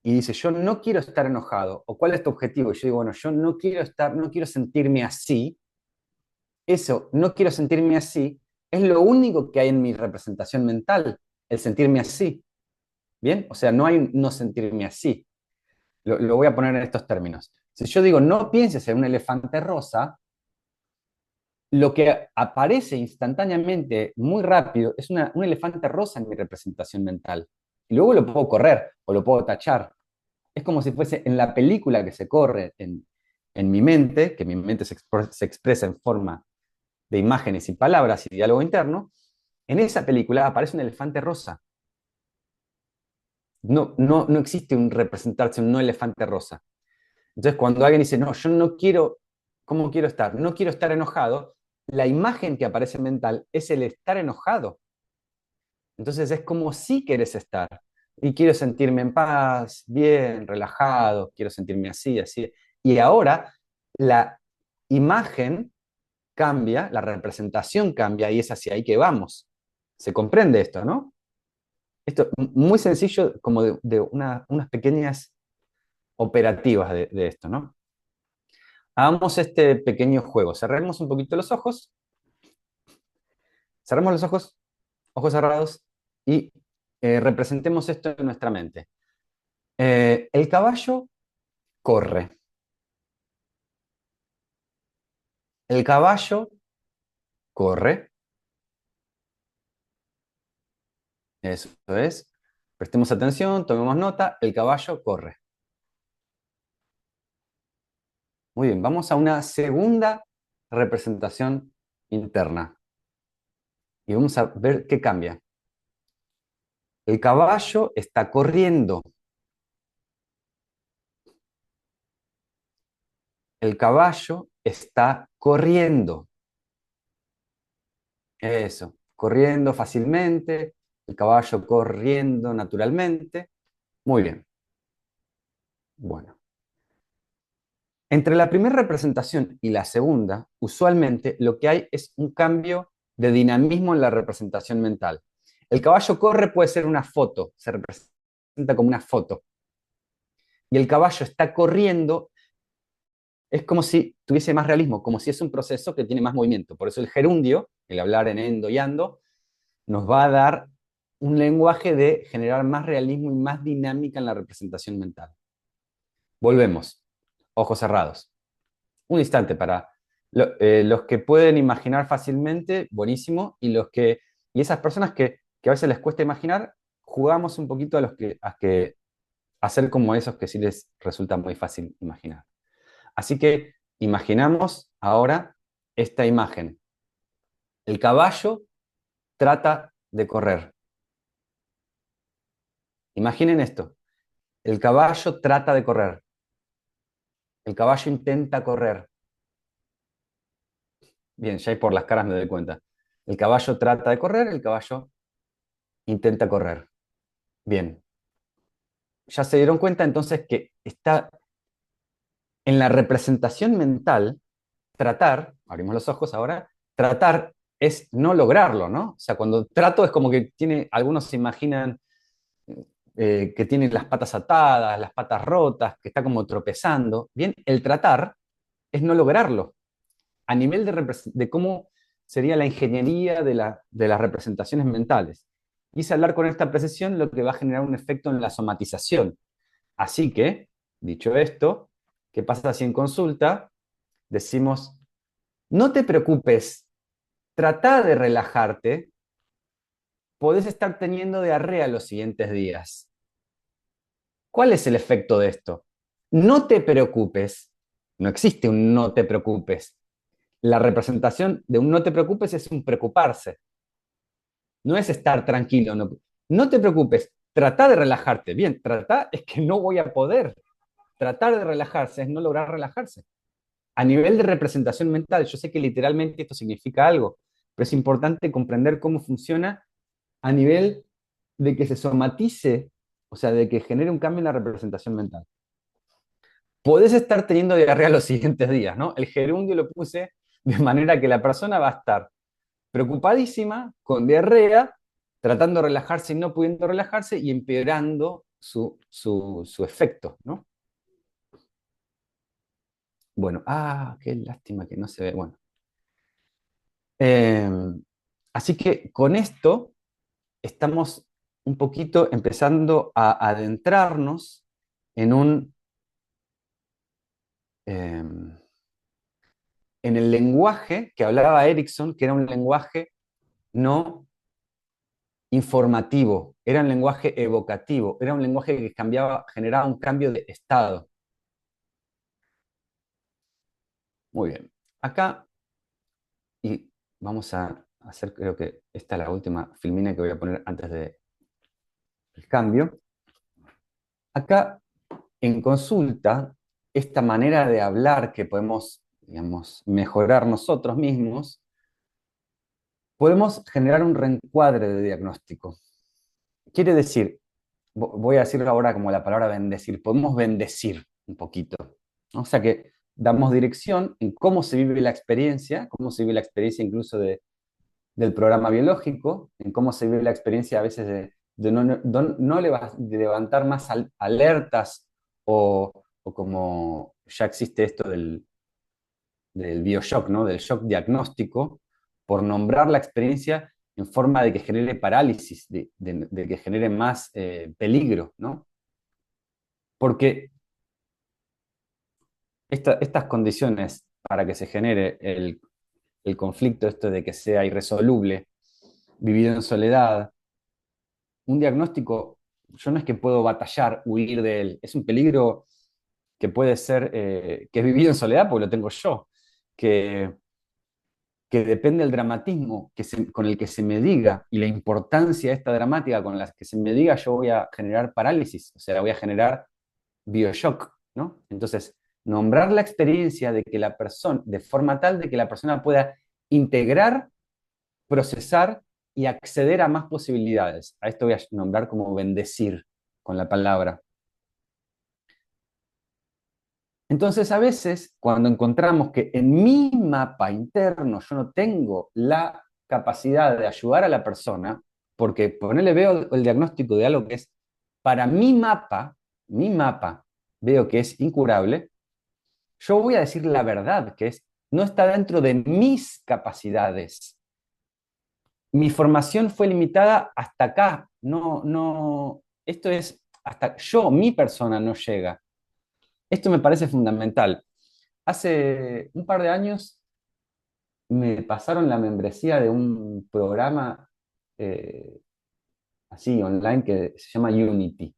dice, yo no quiero estar enojado, o cuál es tu objetivo, y yo digo, bueno, yo no quiero sentirme así, eso, no quiero sentirme así, es lo único que hay en mi representación mental, el sentirme así. ¿Bien? O sea, no hay un no sentirme así. Lo voy a poner en estos términos. Si yo digo, no pienses en un elefante rosa, lo que aparece instantáneamente, muy rápido, es un elefante rosa en mi representación mental. Y luego lo puedo correr o lo puedo tachar. Es como si fuese en la película que se corre en mi mente, que mi mente se expresa en forma de imágenes y palabras y diálogo interno. En esa película aparece un elefante rosa. No existe un representarse un no elefante rosa. Entonces, cuando alguien dice, no, yo no quiero, ¿cómo quiero estar? No quiero estar enojado, la imagen que aparece mental es el estar enojado. Entonces, es como si querés estar. Y quiero sentirme en paz, bien, relajado, quiero sentirme así, así. Y ahora, la imagen cambia, la representación cambia y es hacia ahí que vamos. ¿Se comprende esto, no? Esto muy sencillo, como de unas pequeñas operativas de esto, ¿no? Hagamos este pequeño juego. Cerremos un poquito los ojos. Cerremos los ojos, ojos cerrados, y representemos esto en nuestra mente. El caballo corre. El caballo corre. Eso es. Prestemos atención, tomemos nota. El caballo corre. Muy bien, vamos a una segunda representación interna. Y vamos a ver qué cambia. El caballo está corriendo. El caballo está corriendo. Eso, corriendo fácilmente, el caballo corriendo naturalmente. Muy bien. Bueno. Entre la primera representación y la segunda, usualmente lo que hay es un cambio de dinamismo en la representación mental. El caballo corre puede ser una foto, se representa como una foto. Y el caballo está corriendo, es como si tuviese más realismo, como si es un proceso que tiene más movimiento. Por eso el gerundio, el hablar en endo y ando, nos va a dar un lenguaje de generar más realismo y más dinámica en la representación mental. Volvemos, ojos cerrados. Un instante para los que pueden imaginar fácilmente, buenísimo, y esas personas que a veces les cuesta imaginar, jugamos un poquito a que hacer como esos que sí les resulta muy fácil imaginar. Así que imaginamos ahora esta imagen. El caballo trata de correr. Imaginen esto. El caballo trata de correr. El caballo intenta correr. Bien, ya por las caras me doy cuenta. El caballo trata de correr, el caballo intenta correr. Bien. Ya se dieron cuenta entonces que está en la representación mental, tratar, abrimos los ojos ahora, tratar es no lograrlo, ¿no? O sea, cuando trato es como que algunos se imaginan que tiene las patas atadas, las patas rotas, que está como tropezando. Bien, el tratar es no lograrlo. A nivel de cómo sería la ingeniería de las representaciones mentales. Y es hablar con esta precisión lo que va a generar un efecto en la somatización. Así que, dicho esto, ¿qué pasa si en consulta decimos, no te preocupes, trata de relajarte, podés estar teniendo diarrea los siguientes días? ¿Cuál es el efecto de esto? No te preocupes. No existe un no te preocupes. La representación de un no te preocupes es un preocuparse. No es estar tranquilo. No, no te preocupes. Trata de relajarte. Bien, trata es que no voy a poder. Tratar de relajarse es no lograr relajarse. A nivel de representación mental, yo sé que literalmente esto significa algo, pero es importante comprender cómo funciona a nivel de que se somatice, o sea, de que genere un cambio en la representación mental. Podés estar teniendo diarrea los siguientes días, ¿no? El gerundio lo puse de manera que la persona va a estar preocupadísima, con diarrea, tratando de relajarse y no pudiendo relajarse y empeorando su efecto, ¿no? Bueno, qué lástima que no se ve. Bueno, eh, así que con esto estamos un poquito empezando a adentrarnos en eh, en el lenguaje que hablaba Erickson, que era un lenguaje no informativo, era un lenguaje evocativo, era un lenguaje que generaba un cambio de estado. Muy bien. Acá, y vamos a hacer, creo que esta es la última filmina que voy a poner antes del cambio. Acá, en consulta, esta manera de hablar que podemos, digamos, mejorar nosotros mismos, podemos generar un reencuadre de diagnóstico. Quiere decir, voy a decirlo ahora como la palabra bendecir, podemos bendecir un poquito, ¿no? O sea que damos dirección en cómo se vive la experiencia, cómo se vive la experiencia incluso del programa biológico, en cómo se vive la experiencia a veces de de levantar más alertas o como ya existe esto del bioshock, ¿no? Del shock diagnóstico, por nombrar la experiencia en forma de que genere parálisis, de que genere más peligro, ¿no? Porque estas condiciones para que se genere el conflicto, esto de que sea irresoluble, vivido en soledad, un diagnóstico, yo no es que puedo batallar, huir de él, es un peligro que puede ser, que es vivido en soledad porque lo tengo yo, que, que depende del dramatismo con el que se me diga y la importancia de esta dramática con la que se me diga, yo voy a generar parálisis, o sea, voy a generar bioshock, ¿no? Entonces, nombrar la experiencia de que la persona, de forma tal de que la persona pueda integrar, procesar y acceder a más posibilidades. A esto voy a nombrar como bendecir con la palabra. Entonces, a veces, cuando encontramos que en mi mapa interno yo no tengo la capacidad de ayudar a la persona, porque ponerle veo el diagnóstico de algo que es para mi mapa, veo que es incurable, yo voy a decir la verdad, que es, no está dentro de mis capacidades. Mi formación fue limitada hasta acá. Esto es, hasta yo, mi persona no llega. Esto me parece fundamental. Hace un par de años me pasaron la membresía de un programa eh, así online que se llama Unity,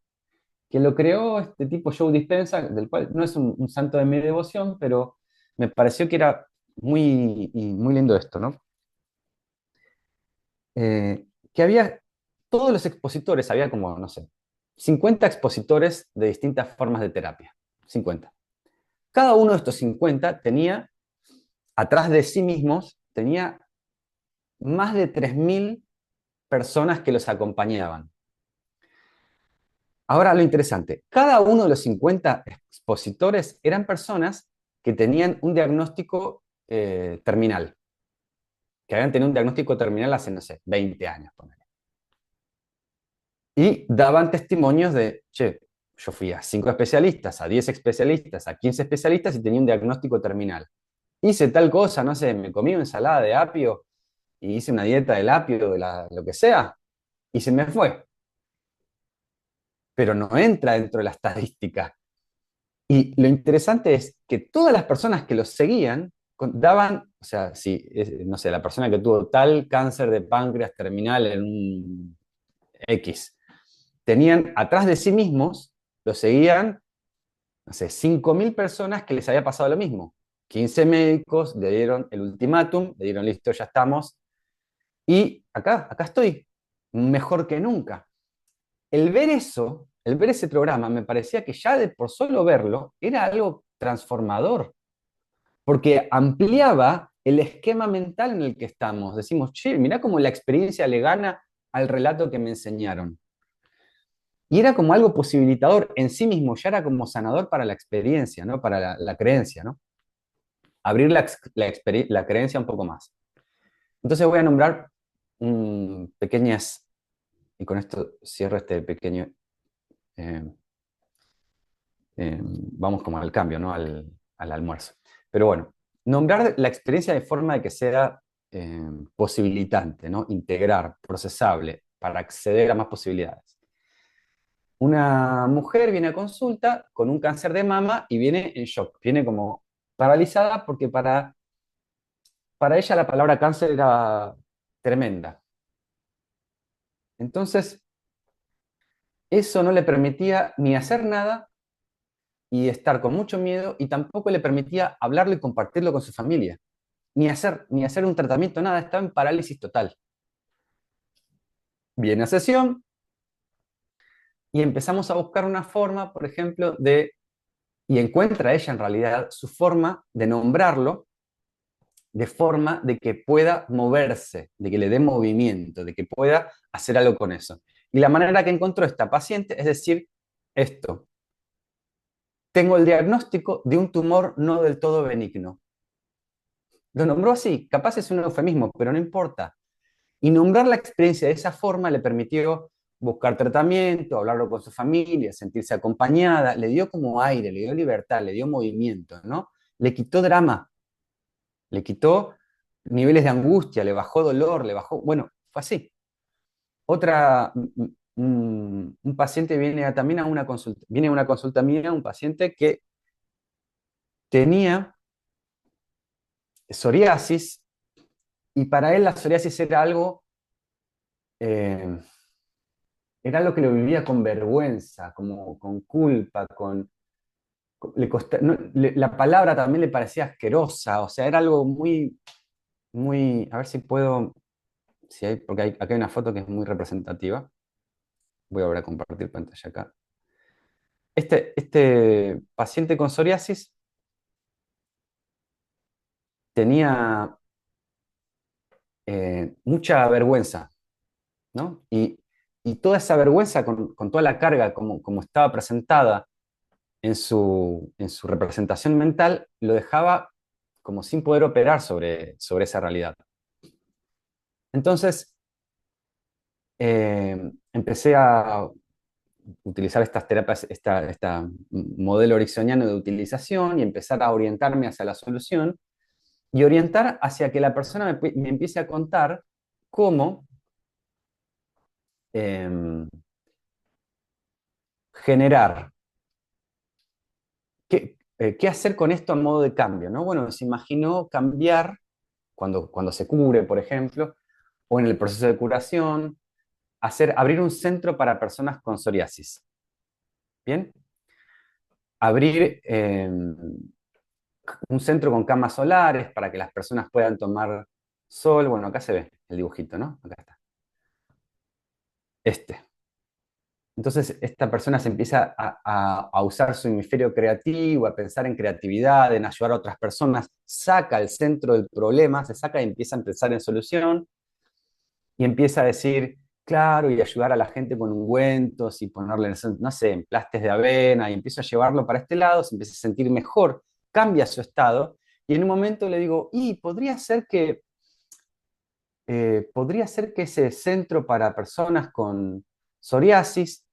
que lo creó este tipo Joe Dispenza, del cual no es un santo de mi devoción, pero me pareció que era muy lindo esto, ¿no? Que había todos los expositores, había como, no sé, 50 expositores de distintas formas de terapia. 50. Cada uno de estos 50 tenía, atrás de sí mismos, tenía más de 3.000 personas que los acompañaban. Ahora lo interesante, cada uno de los 50 expositores eran personas que tenían un diagnóstico terminal, que habían tenido un diagnóstico terminal hace, no sé, 20 años. Ponele. y daban testimonios de, che, yo fui a 5 especialistas, a 10 especialistas, a 15 especialistas y tenía un diagnóstico terminal. Hice tal cosa, no sé, me comí una ensalada de apio y hice una dieta del apio, lo que sea, y se me fue. Pero no entra dentro de la estadística. Y lo interesante es que todas las personas que los seguían daban, o sea, si, no sé, la persona que tuvo tal cáncer de páncreas terminal en un X, tenían atrás de sí mismos, los seguían, no sé, 5.000 personas que les había pasado lo mismo. 15 médicos le dieron el ultimátum, le dieron listo, ya estamos, y acá estoy, mejor que nunca. El ver eso, el ver ese programa, me parecía que ya de por solo verlo era algo transformador, porque ampliaba el esquema mental en el que estamos. Decimos, che, mirá cómo la experiencia le gana al relato que me enseñaron. Y era como algo posibilitador en sí mismo, ya era como sanador para la experiencia, ¿no? Para la creencia, ¿no? Abrir la creencia un poco más. Entonces voy a nombrar pequeñas, y con esto cierro este pequeño, eh, vamos como al cambio, ¿no? Al almuerzo. Pero bueno, nombrar la experiencia de forma de que sea posibilitante, ¿no? Integrar, procesable, para acceder a más posibilidades. Una mujer viene a consulta con un cáncer de mama y viene en shock, viene como paralizada porque para ella la palabra cáncer era tremenda. Entonces, eso no le permitía ni hacer nada y estar con mucho miedo y tampoco le permitía hablarlo y compartirlo con su familia, ni hacer un tratamiento, nada, estaba en parálisis total. Viene a sesión y empezamos a buscar una forma, por ejemplo, y encuentra ella en realidad su forma de nombrarlo de forma de que pueda moverse, de que le dé movimiento, de que pueda hacer algo con eso. Y la manera que encontró esta paciente es decir esto: tengo el diagnóstico de un tumor no del todo benigno. Lo nombró así, capaz es un eufemismo, pero no importa. Y nombrar la experiencia de esa forma le permitió buscar tratamiento, hablarlo con su familia, sentirse acompañada, le dio como aire, le dio libertad, le dio movimiento, ¿no? Le quitó drama, le quitó niveles de angustia, le bajó dolor, le bajó, bueno, fue así. Un paciente también viene a una consulta mía, un paciente que tenía psoriasis y para él la psoriasis eh, era algo que lo vivía con vergüenza, como con culpa, la palabra también le parecía asquerosa, o sea, era algo muy, muy, a ver si puedo, porque acá hay una foto que es muy representativa. Voy a volver a compartir pantalla acá. Este paciente con psoriasis tenía mucha vergüenza, ¿no? Y toda esa vergüenza, con toda la carga como estaba presentada en su representación mental, lo dejaba como sin poder operar sobre esa realidad. Entonces, empecé a utilizar estas terapias, esta modelo ericksoniano de utilización y empezar a orientarme hacia la solución y orientar hacia que la persona me empiece a contar cómo eh, generar, qué hacer con esto a modo de cambio, ¿no? Bueno, se imaginó cambiar cuando se cubre, por ejemplo, o en el proceso de curación, abrir un centro para personas con psoriasis. ¿Bien? Abrir un centro con camas solares para que las personas puedan tomar sol. Bueno, acá se ve el dibujito, ¿no? Acá está. Entonces, esta persona se empieza a usar su hemisferio creativo, a pensar en creatividad, en ayudar a otras personas, saca el centro del problema, se saca y empieza a pensar en solución, y empieza a decir, claro, y ayudar a la gente con ungüentos y ponerle, no sé, emplastes de avena, y empieza a llevarlo para este lado, se empieza a sentir mejor, cambia su estado, y en un momento le digo, y podría ser que ese centro para personas con psoriasis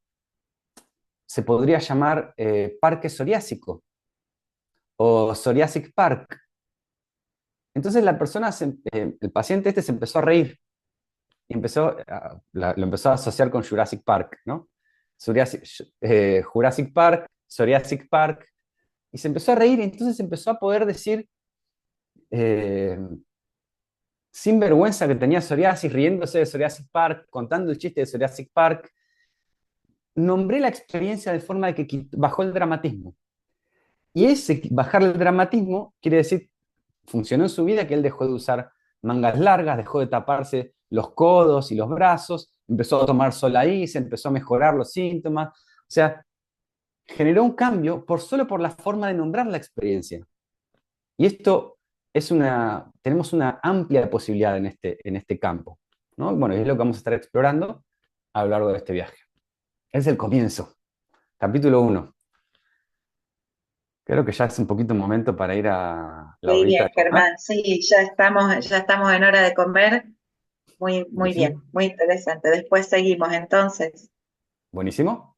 se podría llamar parque psoriásico o psoriatic park. Entonces la persona, el paciente este se empezó a reír y lo empezó a asociar con Jurassic Park, ¿no? Jurassic Park, Psoriatic Park, y se empezó a reír y entonces empezó a poder decir, eh, sin vergüenza que tenía psoriasis, riéndose de Psoriatic Park, contando el chiste de Psoriatic Park. Nombré la experiencia de forma de que bajó el dramatismo. Y ese bajar el dramatismo quiere decir, funcionó en su vida que él dejó de usar mangas largas, dejó de taparse los codos y los brazos, empezó a tomar sol ahí, se empezó a mejorar los síntomas. O sea, generó un cambio solo por la forma de nombrar la experiencia. Y esto tenemos una amplia posibilidad en este campo, ¿no? Bueno, es lo que vamos a estar explorando a lo largo de este viaje. Es el comienzo, capítulo 1. Creo que ya es un poquito momento para ir a la Muy horita bien, de comer. Germán. Sí, ya estamos en hora de comer. Muy bien, Buenísimo. muy interesante. Después seguimos entonces. Buenísimo.